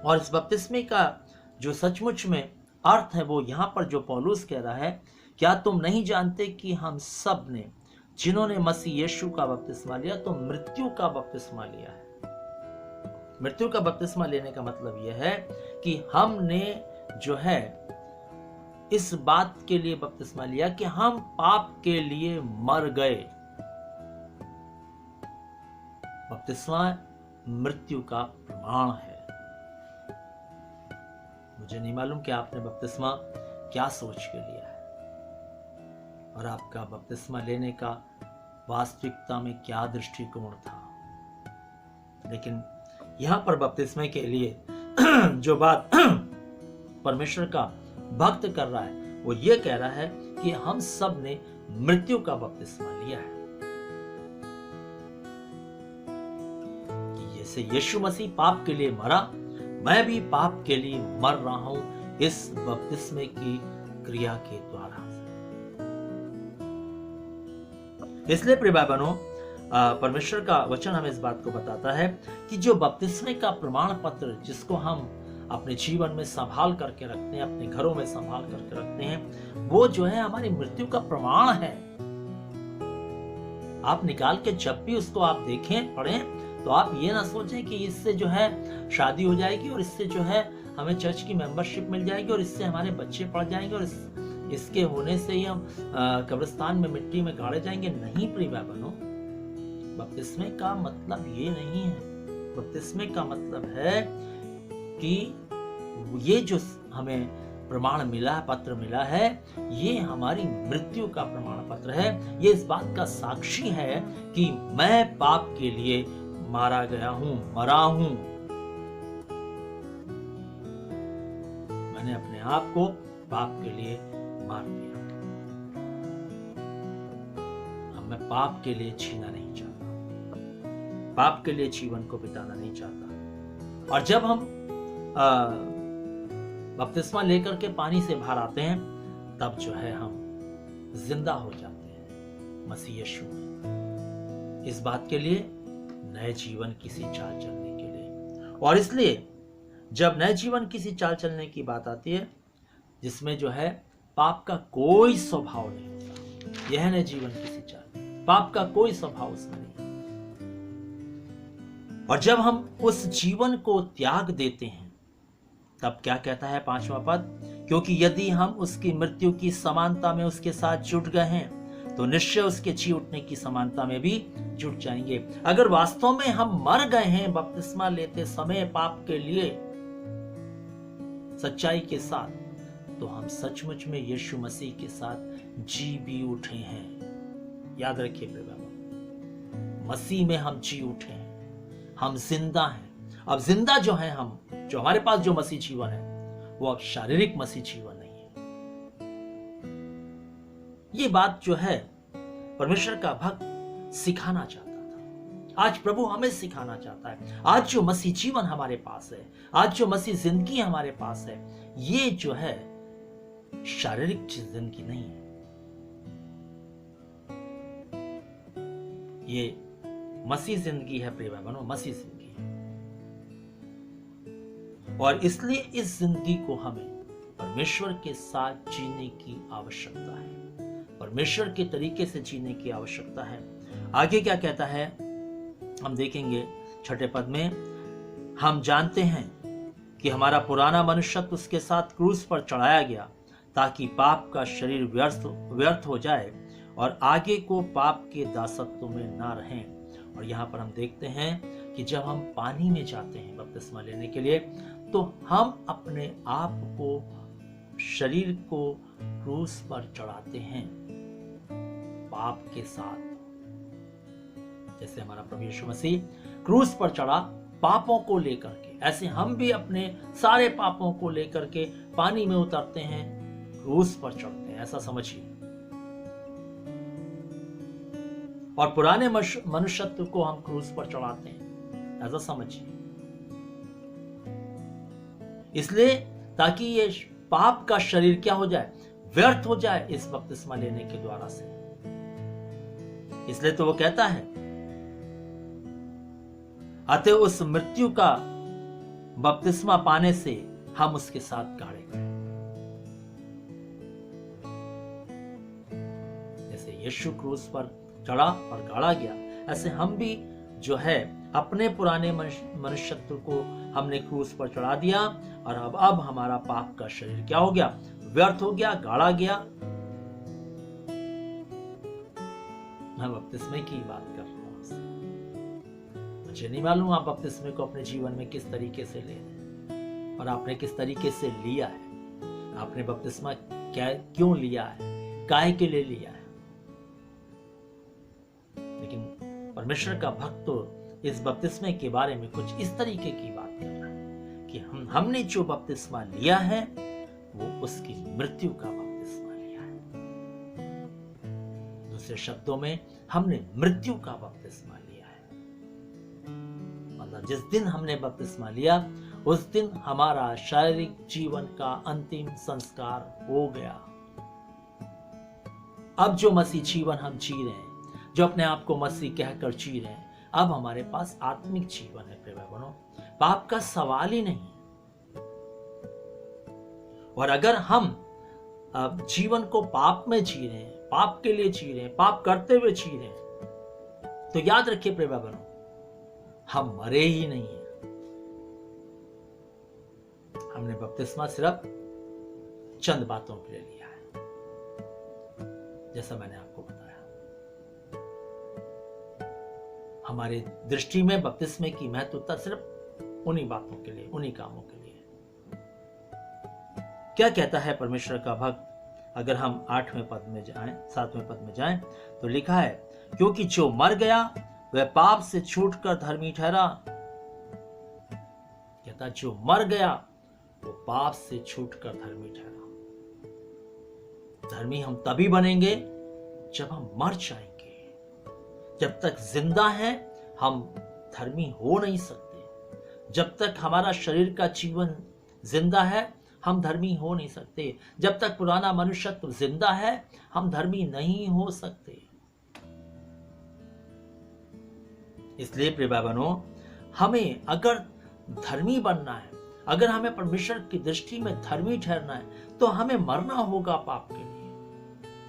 और इस बपतिस्मे का जो सचमुच में अर्थ है वो यहाँ पर जो पौलुस कह रहा है, क्या तुम नहीं जानते कि हम सब ने जिन्होंने मसीह यीशु का बपतिस्मा लिया तो मृत्यु का बपतिस्मा लिया है। मृत्यु का बपतिस्मा लेने का मतलब यह है कि हमने जो है इस बात के लिए बपतिस्मा लिया कि हम पाप के लिए मर गए। बपतिस्मा मृत्यु का प्रमाण है। मुझे नहीं मालूम कि आपने बपतिस्मा क्या सोच के लिया है और आपका बपतिस्मा लेने का वास्तविकता में क्या दृष्टिकोण था, लेकिन यहां पर बपतिस्मे के लिए जो बात परमेश्वर का भक्त कर रहा है वो ये कह रहा है कि हम सब ने मृत्यु का बपतिस्मा लिया है। कि जैसे यीशु मसीह पाप के लिए मरा, मैं भी पाप के लिए मर रहा हूं इस बपतिस्मे की क्रिया के द्वारा। इसलिए प्रिय भाई बहनों, परमेश्वर का वचन हमें इस बात को बताता है कि जो बपतिस्मे का प्रमाण पत्र जिसको हम अपने जीवन में संभाल करके रखते हैं, अपने घरों में संभाल करके रखते हैं, वो जो है हमारी मृत्यु का प्रमाण है। आप निकाल के जब भी उसको आप देखें, पढ़ें, तो आप ये ना सोचें कि इससे जो है शादी हो जाएगी और इससे जो है हमें चर्च की मेंबरशिप मिल जाएगी और इससे हमारे बच्चे पढ़ जाएंगे और इसके होने से ही हम कब्रिस्तान में मिट्टी में गाड़े जाएंगे। नहीं प्रिय भाई बहनों, बपतिस्मे का मतलब ये नहीं है। बपतिस्मे का मतलब है कि ये जो हमें प्रमाण मिला, पत्र मिला है, ये हमारी मृत्यु का प्रमाण पत्र है। ये इस बात का साक्षी है कि मैं पाप के लिए मारा गया हूं, मरा हूं। मैंने अपने आप को पाप के लिए मार दिया। अब मैं पाप के लिए जीना नहीं चाहता, पाप के लिए जीवन को बिताना नहीं चाहता। और जब हम बपतिस्मा लेकर के पानी से बाहर आते हैं, तब जो है हम जिंदा हो जाते हैं मसीह यीशु में, इस बात के लिए नए जीवन किसी चाल चलने के लिए। और इसलिए जब नए जीवन किसी चाल चलने की बात आती है जिसमें जो है पाप का कोई स्वभाव नहीं होता, यह नए जीवन किसी चाल, पाप का कोई स्वभाव उसमें नहीं। और जब हम उस जीवन को त्याग देते हैं, तब क्या कहता है 5वां पद, क्योंकि यदि हम उसकी मृत्यु की समानता में उसके साथ जुट गए हैं तो निश्चय उसके जी उठने की समानता में भी जुट जाएंगे। अगर वास्तव में हम मर गए हैं बपतिस्मा लेते समय पाप के लिए सच्चाई के साथ, तो हम सचमुच में यीशु मसीह के साथ जी भी उठे हैं। याद रखिए प्रिय बाबा, मसीह में हम जी उठे हैं, हम जिंदा हैं। अब जिंदा जो है हम, जो हमारे पास जो मसीह जीवन है, वो अब शारीरिक मसीह जीवन नहीं है। ये बात जो है परमेश्वर का भक्त सिखाना चाहता था, आज प्रभु हमें सिखाना चाहता है। आज जो मसीह जीवन हमारे पास है, आज जो मसीह जिंदगी हमारे पास है, ये जो है शारीरिक जिंदगी नहीं है, ये मसीह जिंदगी है प्रिय भाई बहनों, मसीह जिंदगी है। और इसलिए इस जिंदगी को हमें परमेश्वर के साथ जीने की आवश्यकता है, परमेश्वर के तरीके से जीने की आवश्यकता है। आगे क्या कहता है हम देखेंगे 6 पद में, हम जानते हैं कि हमारा पुराना मनुष्यत्व उसके साथ क्रूस पर चढ़ाया गया ताकि पाप का शरीर व्यर्थ हो जाए और आगे को पाप के दासत्व में ना रहें। और यहाँ पर हम देखते हैं कि जब हम पानी में जाते हैं बपतिस्मा लेने के लिए, तो हम अपने आप को, शरीर को क्रूस पर चढ़ाते हैं पाप के साथ। जैसे हमारा प्रभु यीशु मसीह क्रूस पर चढ़ा पापों को लेकर के, ऐसे हम भी अपने सारे पापों को लेकर के पानी में उतरते हैं, क्रूस पर चढ़ते हैं। ऐसा समझिए, और पुराने मनुष्यत्व को हम क्रूस पर चढ़ाते हैं, ऐसा समझिए। इसलिए ताकि ये पाप का शरीर क्या हो जाए, व्यर्थ हो जाए इस बपतिस्मा लेने के द्वारा से। इसलिए तो वो कहता है, अतः उस मृत्यु का बपतिस्मा पाने से हम उसके साथ गाड़े गए। जैसे यीशु क्रूस पर चढ़ा और गाड़ा गया, ऐसे हम भी जो है अपने पुराने मनुष्यत्व को हमने क्रूस पर चढ़ा दिया, और अब हमारा पाप का शरीर क्या हो गया, व्यर्थ हो गया, गाड़ा गया। मैं बपतिस्मे की बात कर रहा हूं। मुझे नहीं मालूम आप बपतिस्मे को अपने जीवन में किस तरीके से ले रहे हैं और आपने किस तरीके से लिया है। आपने बपतिस्मा क्यों लिया है, काहे के लिए लिया है। लेकिन परमेश्वर का भक्त तो इस बपतिस्मे के बारे में कुछ इस तरीके की बात कर रहा है कि हमने जो बपतिस्मा लिया है वो उसकी मृत्यु का बपतिस्मा लिया है। दूसरे शब्दों में, हमने मृत्यु का बपतिस्मा लिया है। मतलब जिस दिन हमने बपतिस्मा लिया उस दिन हमारा शारीरिक जीवन का अंतिम संस्कार हो गया। अब जो मसीह जीवन हम जी रहे हैं, जो अपने आप को मसीह कहकर जी रहे हैं, अब हमारे पास आत्मिक जीवन है। प्रिय भाइयों, पाप का सवाल ही नहीं। और अगर हम जीवन को पाप में जी रहे हैं, पाप के लिए जी रहे हैं, पाप करते हुए जी रहे हैं, तो याद रखिए प्रिय भाइयों, हम मरे ही नहीं हैं। हमने बपतिस्मा सिर्फ चंद बातों के लिए लिया है, जैसा मैंने आपको बताया। हमारी दृष्टि में बपतिस्मे की महत्वता सिर्फ उन्हीं बातों के लिए, उन्हीं कामों के लिए। क्या कहता है परमेश्वर का भक्त? अगर हम 8वें पद में जाएं, 7वें पद में जाएं, तो लिखा है, क्योंकि जो मर गया वह पाप से छूटकर धर्मी ठहरा। कहता जो मर गया वो पाप से छूटकर धर्मी ठहरा। धर्मी हम तभी बनेंगे जब हम मर जाएंगे। जब तक जिंदा हैं हम धर्मी हो नहीं सकते। जब तक हमारा शरीर का जीवन जिंदा है हम धर्मी हो नहीं सकते। जब तक पुराना मनुष्यत्व जिंदा है हम धर्मी नहीं हो सकते। इसलिए प्रिय भाइयों, हमें अगर धर्मी बनना है, अगर हमें परमेश्वर की दृष्टि में धर्मी ठहरना है, तो हमें मरना होगा पाप के लिए।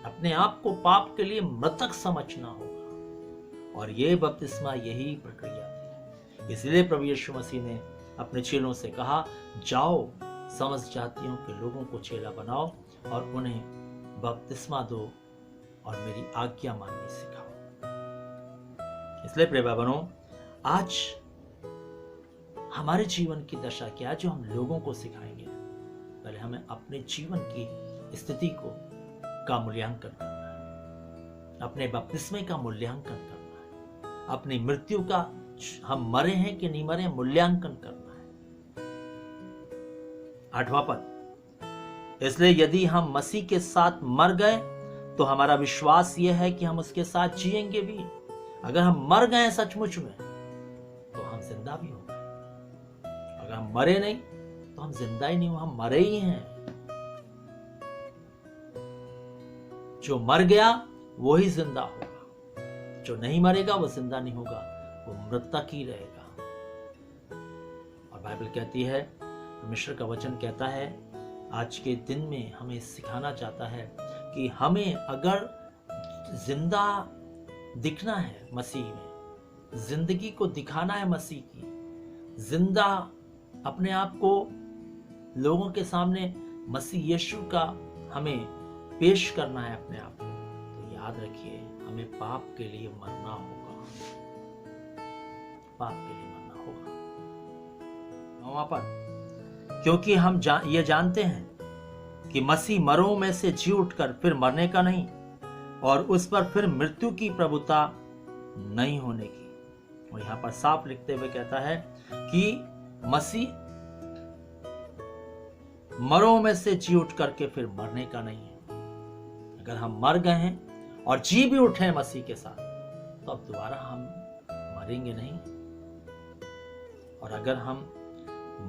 अपने आप को पाप के लिए मृतक समझना होगा। और ये बपतिस्मा यही प्रक्रिया थी। इसलिए प्रभु यीशु मसीह ने अपने चेलों से कहा, जाओ समस्त जातियों के लोगों को चेला बनाओ और उन्हें बपतिस्मा दो और मेरी आज्ञा माननी सिखाओ। इसलिए प्रिय भाइयों, आज हमारे जीवन की दशा क्या है जो हम लोगों को सिखाएंगे? पहले हमें अपने जीवन की स्थिति का मूल्यांकन करना है, अपने बपतिस्मे का मूल्यांकन करना है, अपनी मृत्यु का, हम मरे हैं कि नहीं मरे, मूल्यांकन करना है। 8वां पद, इसलिए यदि हम मसीह के साथ मर गए तो हमारा विश्वास यह है कि हम उसके साथ जिएंगे भी। अगर हम मर गए सचमुच में तो हम जिंदा भी होंगे। अगर हम मरे नहीं तो हम जिंदा ही नहीं हो, हम मरे ही हैं। जो मर गया वो ही जिंदा होगा, जो नहीं मरेगा वो जिंदा नहीं होगा, वो मृतक ही रहेगा। और बाइबल कहती है, परमेश्वर का वचन कहता है, आज के दिन में हमें सिखाना चाहता है कि हमें अगर जिंदा दिखना है मसीह में, जिंदगी को दिखाना है मसीह की, जिंदा अपने आप को लोगों के सामने मसीह यीशु का हमें पेश करना है अपने आप को, तो याद रखिए हमें पाप के लिए मरना होगा। पाप के लिए मरना होगा। वहां पर, क्योंकि हम ये जानते हैं कि मसीह मरों में से जी उठकर फिर मरने का नहीं और उस पर फिर मृत्यु की प्रभुता नहीं होने की। और यहां पर साफ लिखते हुए कहता है कि मसीह मरों में से जी उठ करके फिर मरने का नहीं है। अगर हम मर गए हैं और जी भी उठे हैं मसीह के साथ, तो अब दोबारा हम मरेंगे नहीं, और अगर हम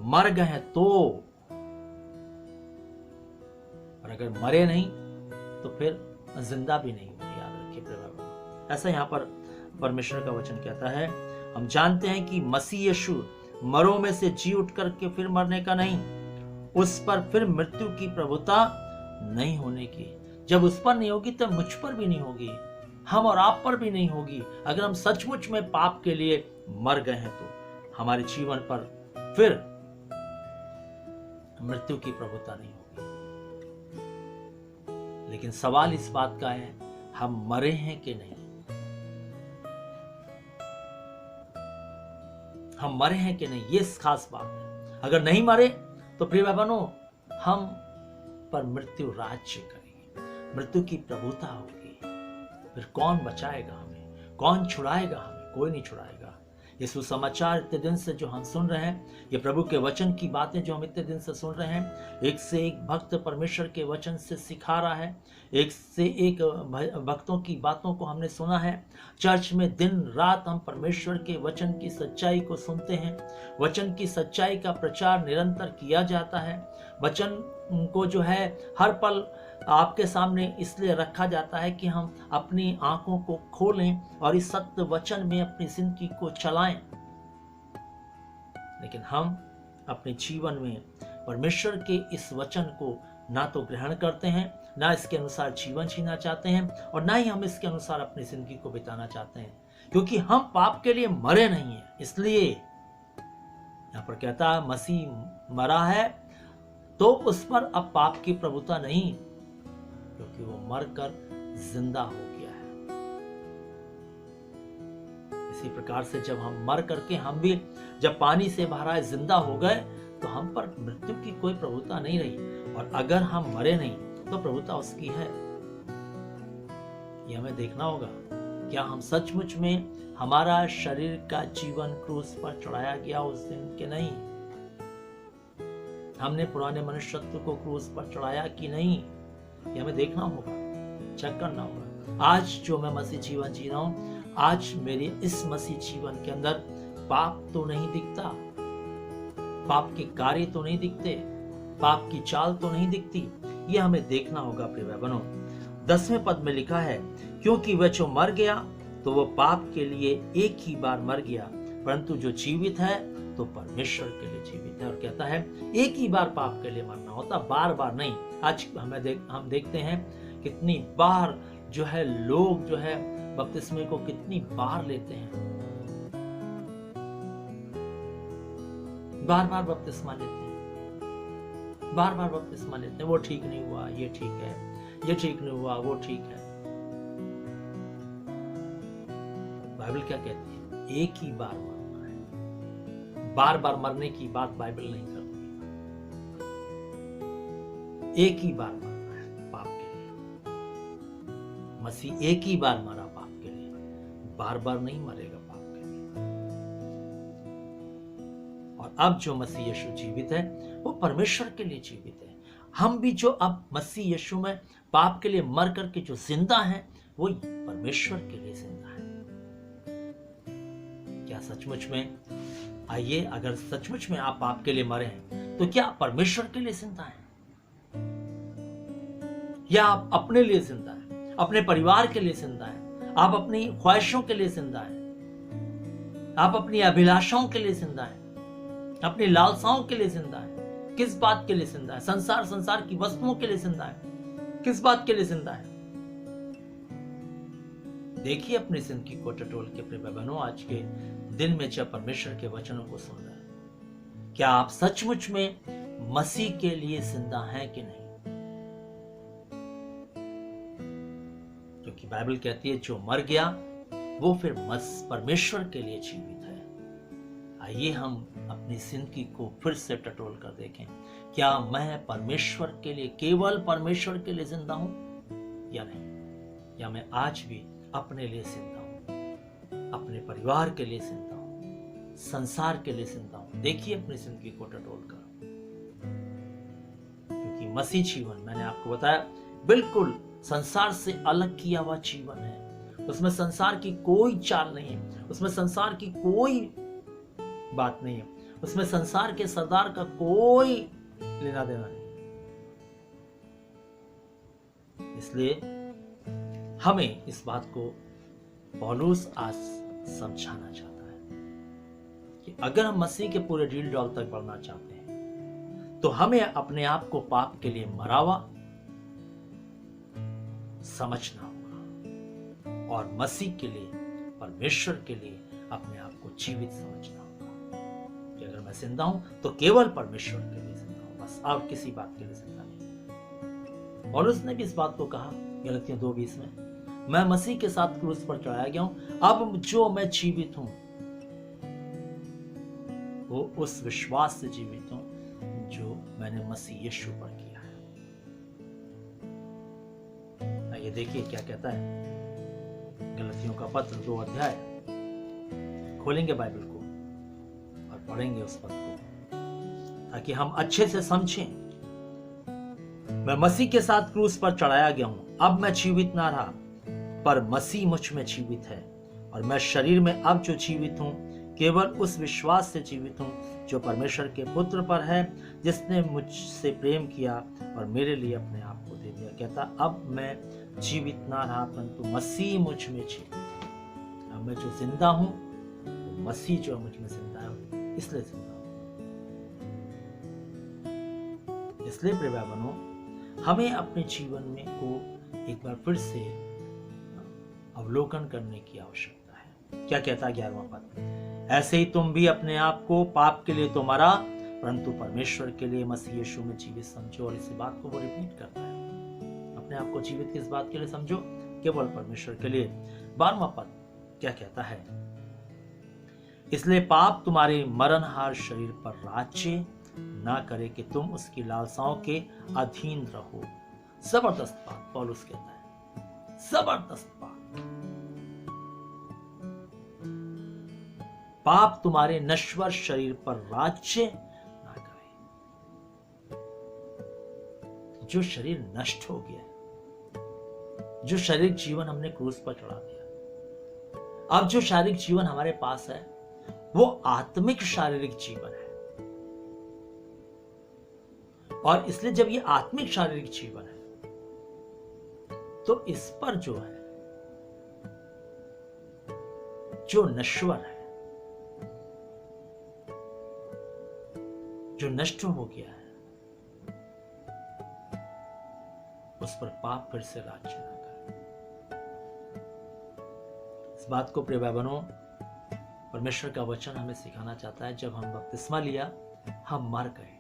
मर गए हैं तो, और अगर मरे नहीं तो फिर जिंदा भी नहीं होंगे। याद रखिए प्रिय भाई बहनों, ऐसा यहाँ पर परमेश्वर का वचन कहता है। हम जानते हैं कि मसीह यीशु मरों में से जी उठ करके फिर मरने का नहीं, उस पर फिर मृत्यु की प्रभुता नहीं होने की। जब उस पर नहीं होगी तब मुझ पर भी नहीं होगी, हम और आप पर भी नहीं होगी। अगर हम सचमुच में पाप के लिए मर गए हैं तो हमारे जीवन पर फिर मृत्यु की प्रभुता नहीं होगी। लेकिन सवाल इस बात का है, हम मरे हैं कि नहीं? हम मरे हैं कि नहीं, ये खास बात है। अगर नहीं मरे तो प्रिय भाई बहनों, हम पर मृत्यु राज्य करेगी, मृत्यु की प्रभुता होगी। फिर कौन बचाएगा हमें, कौन छुड़ाएगा हमें? कोई नहीं छुड़ाएगा। ये सुसमाचार इतने दिन से जो हम सुन रहे हैं, ये प्रभु के वचन की बातें जो हम इतने दिन से सुन रहे हैं, एक से एक भक्त परमेश्वर के वचन से सिखा रहा है, एक से एक भक्तों की बातों को हमने सुना है। चर्च में दिन रात हम परमेश्वर के वचन की सच्चाई को सुनते हैं, वचन की सच्चाई का प्रचार निरंतर किया जाता है। वचन को जो है हर पल आपके सामने इसलिए रखा जाता है कि हम अपनी आंखों को खोलें और इस सत्य वचन में अपनी जिंदगी को चलाएं। लेकिन हम अपने जीवन में परमेश्वर के इस वचन को ना तो ग्रहण करते हैं, ना इसके अनुसार जीवन जीना चाहते हैं, और ना ही हम इसके अनुसार अपनी जिंदगी को बिताना चाहते हैं, क्योंकि हम पाप के लिए मरे नहीं हैं। इसलिए यहां पर कहता है मसीह मरा है तो उस पर अब पाप की प्रभुता नहीं, क्योंकि वो मरकर जिंदा हो गया है। इसी प्रकार से जब हम मर करके हम भी जब पानी से बाहर आए, जिंदा हो गए, तो हम पर मृत्यु की कोई प्रभुता नहीं रही। और अगर हम मरे नहीं तो प्रभुता उसकी है। ये हमें देखना होगा, क्या हम सचमुच में हमारा शरीर का जीवन क्रूस पर चढ़ाया गया उस दिन के नहीं? हमने पुराने मनुष्यत्व को क्रूस पर चढ़ाया कि नहीं? ये हमें देखना होगा, चेक करना होगा। आज जो मैं मसीह जीवन जी रहा हूं, आज मेरे इस मसीह जीवन के अंदर पाप तो नहीं दिखता, पाप के कार्य तो नहीं दिखते, पाप की चाल तो नहीं दिखती। ये हमें देखना होगा प्रिय भाई बहनों। 10वें पद में लिखा है, क्योंकि वह जो मर गया तो वह पाप के लिए एक ही बार मर गया, परंतु जो जीवित है तो परमेश्वर के लिए जीवित है। और कहता है एक ही बार पाप के लिए मरना होता, बार बार नहीं। आज हम देखते हैं कितनी बार जो है लोग जो है बपतिस्मे को कितनी बार लेते हैं, बार बार बपतिस्मा लेते हैं, बार बार बपतिस्मा लेते हैं। वो ठीक नहीं हुआ, ये ठीक है, ये ठीक नहीं हुआ, वो ठीक है। बाइबल क्या कहती है? एक ही बार मरना है। बार बार मरने की बात बाइबल नहीं करती। एक ही बार मरना है पाप के लिए। मसीह एक ही बार मरा पाप के लिए, बार बार नहीं मरेगा पाप के लिए। और अब जो मसीह यीशु जीवित है वो परमेश्वर के लिए जीवित है। हम भी जो अब मसीह यीशु में पाप के लिए मर करके जो जिंदा हैं, वो परमेश्वर के लिए जिंदा है। क्या सचमुच में, आइए, अगर सचमुच में आप पाप के लिए मरे हैं तो क्या परमेश्वर के लिए जिंदा हैं, या आप अपने लिए जिंदा हैं, अपने परिवार के लिए जिंदा हैं, आप अपनी ख्वाहिशों के लिए जिंदा हैं, आप अपनी अभिलाषाओं के लिए जिंदा हैं, अपनी लालसाओं के लिए जिंदा है? किस बात के लिए जिंदा है? संसार की वस्तुओं के लिए जिंदा है? किस बात के लिए जिंदा है? देखिए अपनी जिंदगी को टटोल के प्रिय बहनों, आज के दिन में जब परमेश्वर के वचनों को सुन रहे हैं, क्या आप सचमुच में मसीह के लिए जिंदा हैं कि नहीं? क्योंकि बाइबल कहती है जो मर गया वो फिर परमेश्वर के लिए जीवित है। आइए हम अपनी जिंदगी को फिर से टटोल कर देखें, क्या मैं परमेश्वर के लिए, केवल परमेश्वर के लिए जिंदा हूं या नहीं? या मैं आज भी अपने लिए जिंदा हूं, अपने परिवार के लिए जिंदा हूं, संसार के लिए जिंदा हूं? देखिए अपनी जिंदगी को टटोल कर, क्योंकि मसीह जीवन, मैंने आपको बताया, बिल्कुल संसार से अलग किया हुआ जीवन है। उसमें संसार की कोई चाल नहीं है, उसमें संसार की कोई बात नहीं है, उसमें संसार के सरदार का कोई लेना देना नहीं। इसलिए हमें इस बात को पौलुस आज समझाना चाहता है कि अगर हम मसीह के पूरे डील डॉल तक बढ़ना चाहते हैं तो हमें अपने आप को पाप के लिए मरावा समझना होगा और मसीह के लिए, परमेश्वर के लिए अपने आप को जीवित समझना होगा कि अगर मैं जिंदा हूं तो केवल परमेश्वर के लिए जिंदा हूं, बस और किसी बात के लिए जिंदा नहीं। पौलुस ने भी इस बात को कहा गलतियां 2:20 में, मैं मसीह के साथ क्रूस पर चढ़ाया गया हूं, अब जो मैं जीवित हूं वो उस विश्वास से जीवित हूं जो मैंने मसीह यीशु पर किया है। आइए देखिए क्या कहता है गलतियों का पत्र 2 अध्याय। खोलेंगे बाइबल को और पढ़ेंगे उस पद को ताकि हम अच्छे से समझें। मैं मसीह के साथ क्रूस पर चढ़ाया गया हूं, अब मैं जीवित ना रहा पर मसीह मुझ में जीवित है, और मैं शरीर में अब जो जीवित हूं केवल उस विश्वास से जीवित हूं जो परमेश्वर के पुत्र पर है, जिसने मुझसे प्रेम किया और मेरे लिए अपने आप को दे दिया। कहता अब मैं जीवित ना रहा परंतु मसीह मुझ में जीवित है। अब मैं जो जिंदा हूं तो मसीह जो मुझ में जिंदा है, इसलिए जिंदा हूं। इसलिए प्रिय भाइयों, हमें अपने जीवन में को एक बार फिर से अवलोकन करने की आवश्यकता है। क्या कहता है 11वां पद, ऐसे ही तुम भी अपने आप को पाप के लिए तो मरा परंतु परमेश्वर के लिए मसीह यीशु में जीवित समझो। और इसी बात को वो रिपीट करता है, अपने आप को जीवित किस बात के लिए समझो? केवल परमेश्वर के लिए। 12वां पद क्या कहता है, इसलिए पाप तुम्हारे मरणहार शरीर पर राज्य ना करे कि तुम उसकी लालसाओं के अधीन रहो। जबरदस्त बात पौलुस कहता है, जबरदस्त बात। पाप तुम्हारे नश्वर शरीर पर राज्य ना करे। जो शरीर नष्ट हो गया, जो शारीरिक जीवन हमने क्रूस पर चढ़ा दिया, अब जो शारीरिक जीवन हमारे पास है वो आत्मिक शारीरिक जीवन है। और इसलिए जब ये आत्मिक शारीरिक जीवन है तो इस पर जो है, जो नश्वर है, जो नष्ट हो गया है, उस पर पाप फिर से राज्य ना करे। इस बात को प्रिय भाइयों, परमेश्वर का वचन हमें सिखाना चाहता है। जब हम बपतिस्मा लिया, हम मर गए,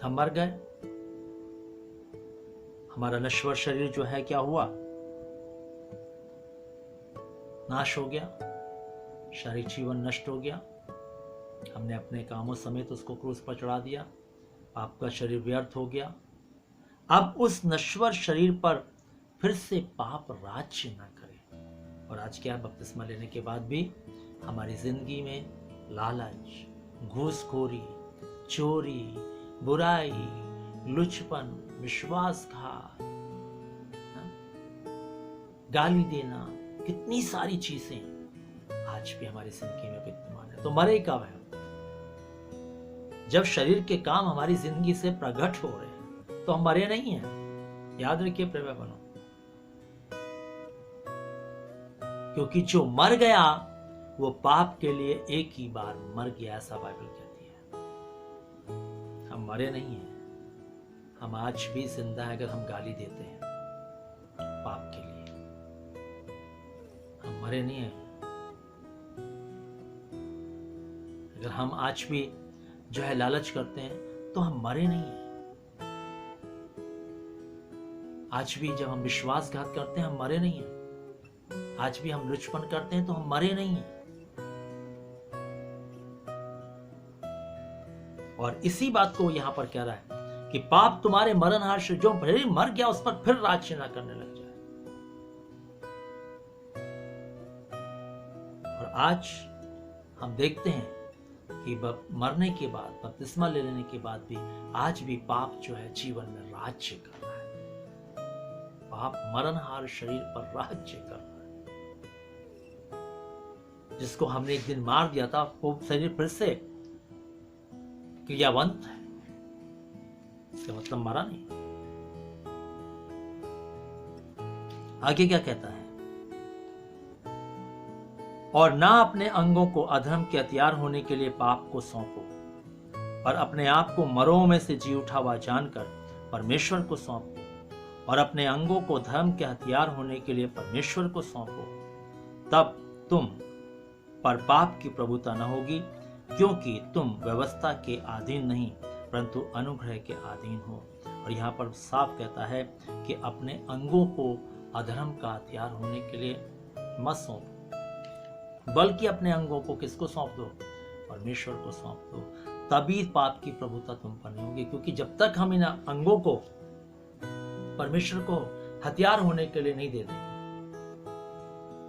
हम मर गए। हमारा नश्वर शरीर जो है क्या हुआ? नाश हो गया, शारीरिक जीवन नष्ट हो गया। हमने अपने कामों समेत उसको क्रूस पर चढ़ा दिया, आपका शरीर व्यर्थ हो गया। अब उस नश्वर शरीर पर फिर से पाप राज्य ना करे। और आज क्या, बपतिस्मा लेने के बाद भी हमारी जिंदगी में लालच, घूसखोरी, चोरी, बुराई, लुचपन, विश्वासघात, गाली देना, कितनी सारी चीजें आज भी हमारी जिंदगी में विद्यमान है। तो मरे कब है? जब शरीर के काम हमारी जिंदगी से प्रकट हो रहे हैं तो हम मरे नहीं हैं। याद रखिए प्रिय भाइयों, क्योंकि जो मर गया वो पाप के लिए एक ही बार मर गया, ऐसा बाइबल कहती है। हम मरे नहीं हैं, हम आज भी जिंदा हैं। अगर हम गाली देते हैं पाप के लिए, हम मरे नहीं हैं। अगर हम आज भी जो है लालच करते हैं तो हम मरे नहीं हैं। आज भी जब हम विश्वासघात करते हैं हम मरे नहीं हैं। आज भी हम लुचपन करते हैं तो हम मरे नहीं हैं। और इसी बात को यहां पर कह रहा है कि पाप तुम्हारे मरणहार से जो पहले मर गया उस पर फिर राज्य ना करने लग जाए। और आज हम देखते हैं कि मरने के बाद, बपतिस्मा ले लेने के बाद भी आज भी पाप जो है जीवन में राज्य कर रहा है। पाप मरणहार शरीर पर राज्य कर रहा है। जिसको हमने एक दिन मार दिया था वो शरीर फिर से क्रियावंत है, इसका मतलब मरा नहीं। आगे क्या कहता है? और ना अपने अंगों को अधर्म के हथियार होने के लिए पाप को सौंपो, पर अपने आप को मरों में से जी उठा हुआ जानकर परमेश्वर को सौंपो, और अपने अंगों को धर्म के हथियार होने के लिए परमेश्वर को सौंपो। तब तुम पर पाप की प्रभुता न होगी, क्योंकि तुम व्यवस्था के अधीन नहीं परंतु अनुग्रह के अधीन हो। और यहाँ पर साफ कहता है कि अपने अंगों को अधर्म का हथियार होने के लिए मत सौंपो, बल्कि अपने अंगों को किसको सौंप दो? परमेश्वर को सौंप दो। तभी पाप की प्रभुता तुम पर नहीं होगी, क्योंकि जब तक हम इन अंगों को परमेश्वर को हथियार होने के लिए नहीं दे देंगे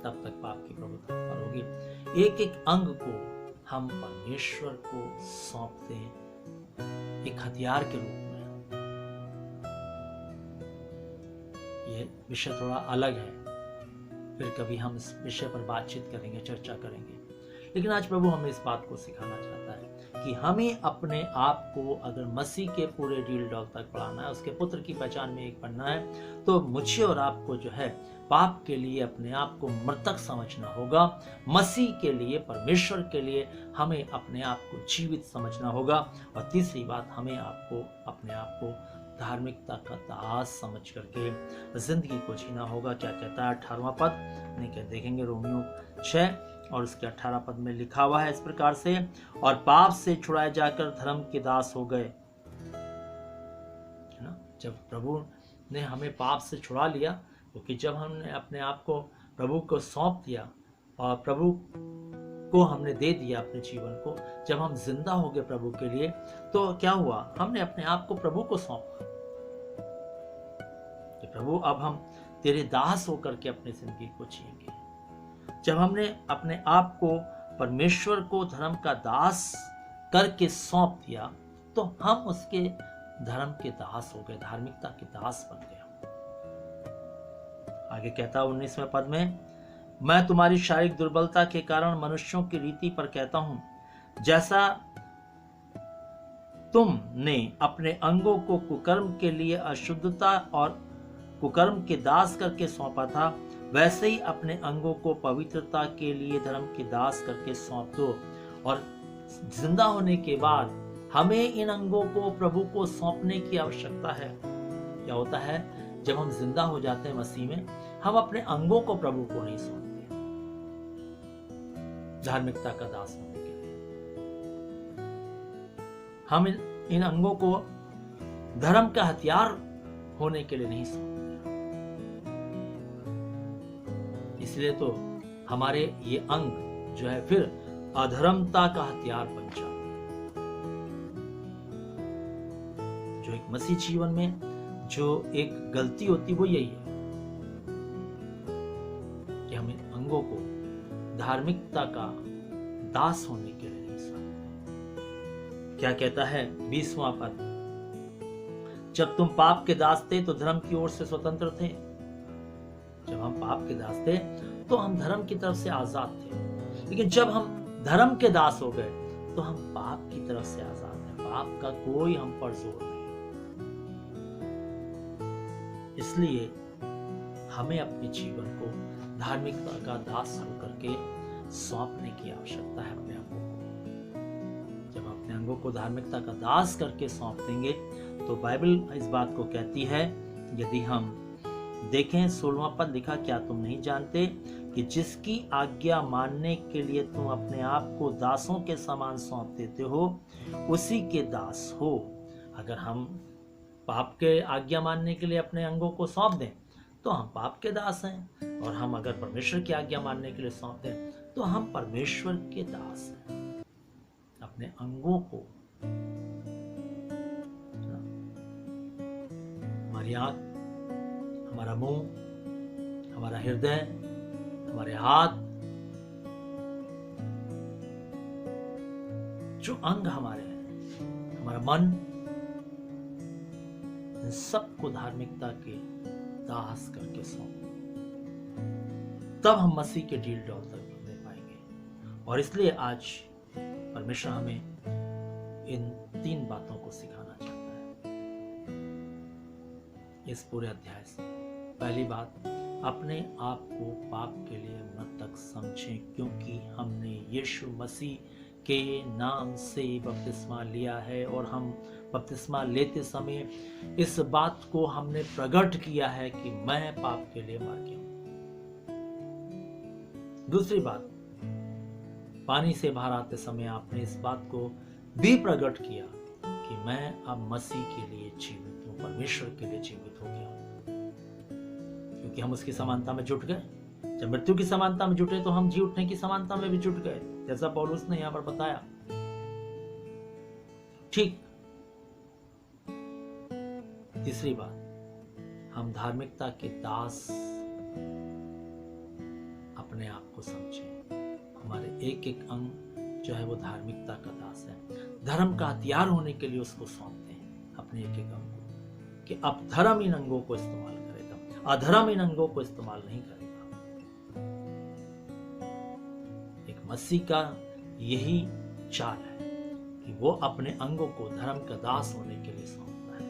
तब तक पाप की प्रभुता पर होगी। एक एक अंग को हम परमेश्वर को सौंपते हैं एक हथियार के रूप में। ये विषय थोड़ा अलग है, फिर कभी हम इस विषय पर बातचीत करेंगे, चर्चा करेंगे। लेकिन आज प्रभु हमें इस बात को सिखाना चाहता है कि हमें अपने आप को अगर मसीह के पूरे डील डॉल तक बढ़ाना है, उसके पुत्र की पहचान में एक बनना है, तो मुझे और आपको जो है पाप के लिए अपने आप को मृतक समझना होगा। मसीह के लिए, परमेश्वर के लिए हमें अपने आप को जीवित समझना होगा। और तीसरी बात, हमें अपने आप को धार्मिकता का दास समझ करके जिंदगी को जीना होगा। क्या कहता है 18वां पद? नहीं, देखेंगे रोमियो 6 और उसके 18 पद में लिखा हुआ है इस प्रकार से, और पाप से छुड़ाए जाकर धर्म के दास हो गए। है ना, जब प्रभु ने हमें पाप से छुड़ा लिया, क्योंकि जब हमने अपने आप को प्रभु को सौंप दिया और प्रभु को हमने दे दिया अपने जीवन को, जब हम जिंदा हो गए प्रभु के लिए, तो क्या हुआ? हमने अपने आप को प्रभु को सौंपा कि प्रभु अब हम तेरे दास होकर के अपनी जिंदगी को जिएंगे। जब हमने अपने आप को परमेश्वर को धर्म का दास करके सौंप दिया, तो हम उसके धर्म के दास हो गए, धार्मिकता के दास बन गए। आगे कहता 19वें पद में, मैं तुम्हारी शारीरिक दुर्बलता के कारण मनुष्यों की रीति पर कहता हूं, जैसा तुमने अपने अंगों को कुकर्म के लिए अशुद्धता और कुकर्म के दास करके सौंपा था, वैसे ही अपने अंगों को पवित्रता के लिए धर्म के दास करके सौंप दो। और जिंदा होने के बाद हमें इन अंगों को प्रभु को सौंपने की आवश्यकता है। क्या होता है? जब हम जिंदा हो जाते हैं मसीह में, हम अपने अंगों को प्रभु को नहीं सौंपते धार्मिकता का दास होने के लिए। हम इन अंगों को धर्म का हथियार होने के लिए नहीं सौंपते। इसलिए तो हमारे ये अंग जो है फिर अधर्मता का हथियार बन जाते हैं। जो एक मसीह जीवन में जो एक गलती होती वो यही है कि हम इन अंगों को धार्मिकता का दास होने के लिए नहीं सौंपते। क्या कहता है 20वां पद? जब तुम पाप के दास थे तो धर्म की ओर से स्वतंत्र थे। जब हम पाप के दास थे तो हम धर्म की तरफ से आजाद थे, लेकिन जब हम धर्म के दास हो गए तो हम पाप की तरफ से आजाद हैं। पाप का कोई हम पर जोर नहीं। इसलिए हमें अपने जीवन को धार्मिकता का दास होकर के सौंपने की आवश्यकता है अपने अंगों को। जब अपने अंगों को धार्मिकता का दास करके सौंप देंगे तो बाइबल इस बात को कहती है, यदि हम देखें 16वां पद लिखा, क्या तुम नहीं जानते कि जिसकी आज्ञा मानने के लिए तुम अपने आप को दासों के समान सौंप देते हो, उसी के दास हो। अगर हम पाप के आज्ञा मानने के लिए अपने अंगों को सौंप दें तो हम पाप के दास हैं, और हम अगर परमेश्वर की आज्ञा मानने के लिए सौंप दें तो हम परमेश्वर के दास हैं। अपने अंगों को, हमारी आंख, हमारा मुंह, हमारा हृदय, हमारे हाथ, जो अंग हमारे हैं, हमारा मन, इन सबको धार्मिकता के दास करके सौंपो, तब हम मसीह के डील डॉल तक दे पाएंगे। और इसलिए आज परमेश्वर हमें इन 3 बातों को सिखाना चाहता है इस पूरे अध्याय से। पहली बात, अपने आप को पाप के लिए मृतक समझें, क्योंकि हमने यीशु मसीह के नाम से बपतिस्मा लिया है और हम बपतिस्मा लेते समय इस बात को हमने प्रकट किया है कि मैं पाप के लिए मर गया हूं। दूसरी बात, पानी से बाहर आते समय आपने इस बात को भी प्रकट किया कि मैं अब मसीह के लिए जीवित हूं, परमेश्वर के लिए जीवित हो गया हूं, क्योंकि हम उसकी समानता में जुट गए। जब मृत्यु की समानता में जुटे तो हम जी उठने की समानता में भी जुट गए, जैसा पौलुस ने यहां पर बताया। ठीक। तीसरी बात, हम धार्मिकता के दास अपने आप को समझें। हमारे एक एक अंग जो है वो धार्मिकता का दास है। धर्म का हथियार होने के लिए उसको सौंपते हैं अपने एक एक अंग को, कि अब धर्म इन अंगों को इस्तेमाल करेगा, अधर्म इन अंगों को इस्तेमाल नहीं करेगा। एक मसीह का यही चाल है कि वो अपने अंगों को धर्म का दास होने के लिए सौंपता है।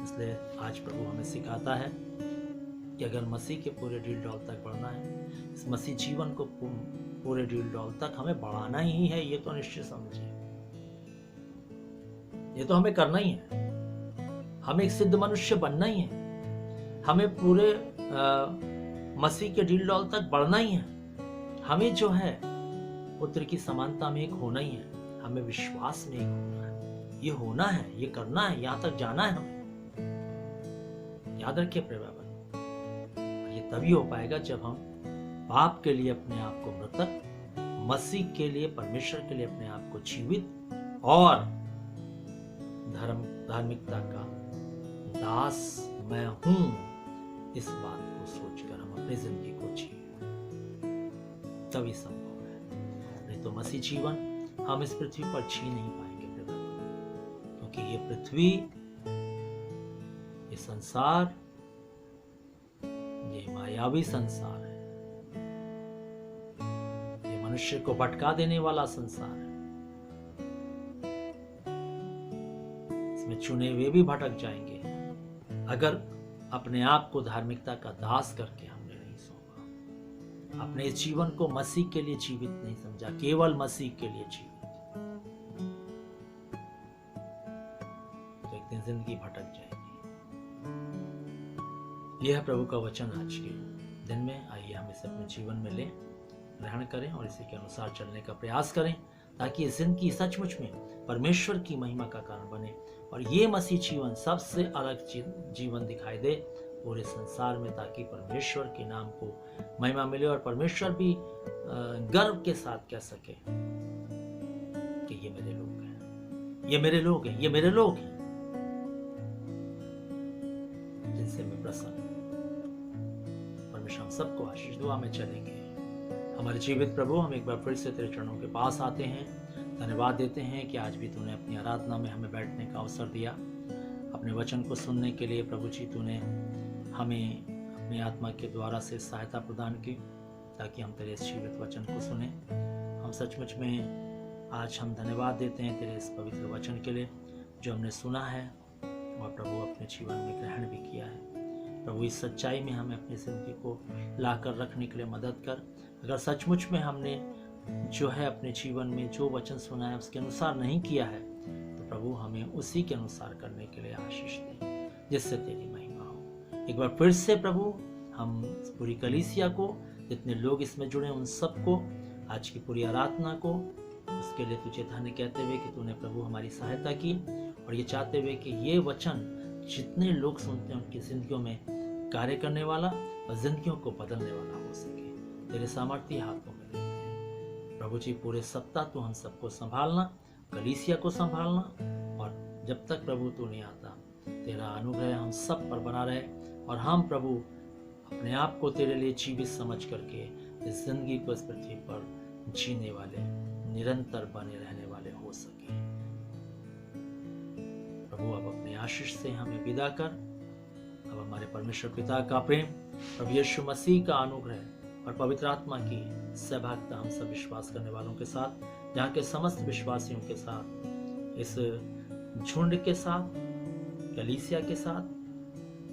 इसलिए आज प्रभु हमें सिखाता है कि अगर मसीह के पूरे डील डॉल तक बढ़ना है, इस मसीह जीवन को पूरे डील डॉल तक हमें बढ़ाना ही है, ये तो निश्चित समझिए। ये तो हमें करना ही है। हमें एक सिद्ध मनुष्य बनना ही है। हमें पूरे मसीह के डील डॉल तक बढ़ना ही है। हमें जो है पुत्र की समानता में एक होना ही है। हमें विश्वास में एक होना है। ये होना है, ये करना है, यहां तक जाना है हमें। याद रखिए प्रिय बाबा, ये तभी हो पाएगा जब हम पाप के लिए अपने आप को मृतक, मसीह के लिए, परमेश्वर के लिए अपने आप को जीवित और धार्मिकता का दास मैं हूं, इस बात को सोचकर हम अपनी जिंदगी को जिए, तभी संभव है। नहीं तो मसीह जीवन हम इस पृथ्वी पर जी नहीं पाएंगे, क्योंकि ये पृथ्वी, ये संसार, ये मायावी संसार है। ये मनुष्य को भटका देने वाला संसार है। इसमें चुने हुए भी भटक जाएंगे अगर अपने आप को धार्मिकता का दास करके हमने नहीं सौंपा, अपने इस जीवन को मसीह के लिए जीवित नहीं समझा, केवल मसीह के लिए जीवित, तो एक दिन जिंदगी भटक जाएगी। यह है प्रभु का वचन आज के दिन में। आइए हम इसे अपने जीवन में ले ग्रहण करें और इसी के अनुसार चलने का प्रयास करें, ताकि इस जिंदगी सचमुच में परमेश्वर की महिमा का कारण बने और ये मसीह जीवन सबसे अलग जीवन दिखाई दे पूरे संसार में, ताकि परमेश्वर के नाम को महिमा मिले और परमेश्वर भी गर्व के साथ कह सके कि ये मेरे लोग हैं, ये मेरे लोग हैं, ये मेरे लोग हैं जिनसे मैं प्रसन्न हूं। परमेश्वर हम सबको आशीष दुआ में चलेंगे। हमारे जीवित प्रभु, हम एक बार फिर से तेरे चरणों के पास आते हैं, धन्यवाद देते हैं कि आज भी तूने अपनी आराधना में हमें बैठने का अवसर दिया, अपने वचन को सुनने के लिए प्रभु जी तूने हमें अपनी आत्मा के द्वारा से सहायता प्रदान की, ताकि हम तेरे इस जीवित वचन को सुने। हम सचमुच में आज हम धन्यवाद देते हैं तेरे इस पवित्र वचन के लिए जो हमने सुना है और प्रभु अपने जीवन में ग्रहण भी किया है। प्रभु इस सच्चाई में हमें अपनी जिंदगी को लाकर रखने के लिए मदद कर। अगर सचमुच में हमने जो है अपने जीवन में जो वचन सुना है उसके अनुसार नहीं किया है, तो प्रभु हमें उसी के अनुसार करने के लिए आशीष दे, जिससे तेरी महिमा हो। एक बार फिर से प्रभु हम पूरी कलीसिया को, जितने लोग इसमें जुड़े उन सबको, आज की पूरी आराधना को, उसके लिए तुझे धन्य कहते हुए कि तूने प्रभु हमारी सहायता की, और ये चाहते हुए कि ये वचन जितने लोग सुनते हैं उनकी जिंदगियों में कार्य करने वाला और जिंदगियों को बदलने वाला हो सके। तेरे सामर्थ्य हाथों में देते हैं प्रभु जी। पूरे सप्ताह तू हम सबको संभालना, कलीसिया को संभालना, और जब तक प्रभु तू नहीं आता तेरा अनुग्रह हम सब पर बना रहे, और हम प्रभु अपने आप को तेरे लिए जीवित समझ करके इस जिंदगी को इस पृथ्वी पर जीने वाले, निरंतर बने रहने वाले हो सके। प्रभु अब अपने आशीष से हमें विदा कर। अब हम हमारे परमेश्वर पिता का प्रेम, प्रभु यीशु मसीह का अनुग्रह और पवित्र आत्मा की सहभागिता हम सब विश्वास करने वालों के साथ, यहाँ के समस्त विश्वासियों के साथ, इस झुंड के साथ, कलीसिया के साथ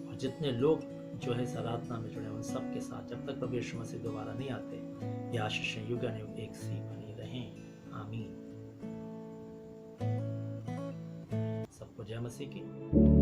और जितने लोग जो है इस आराधना में जुड़े उन सब के साथ, जब तक प्रभु यीशु मसीह दोबारा नहीं आते, ये आशीषें युगानुयुग एक सी बनी रहें। आमीन। सबको जय मसीह की।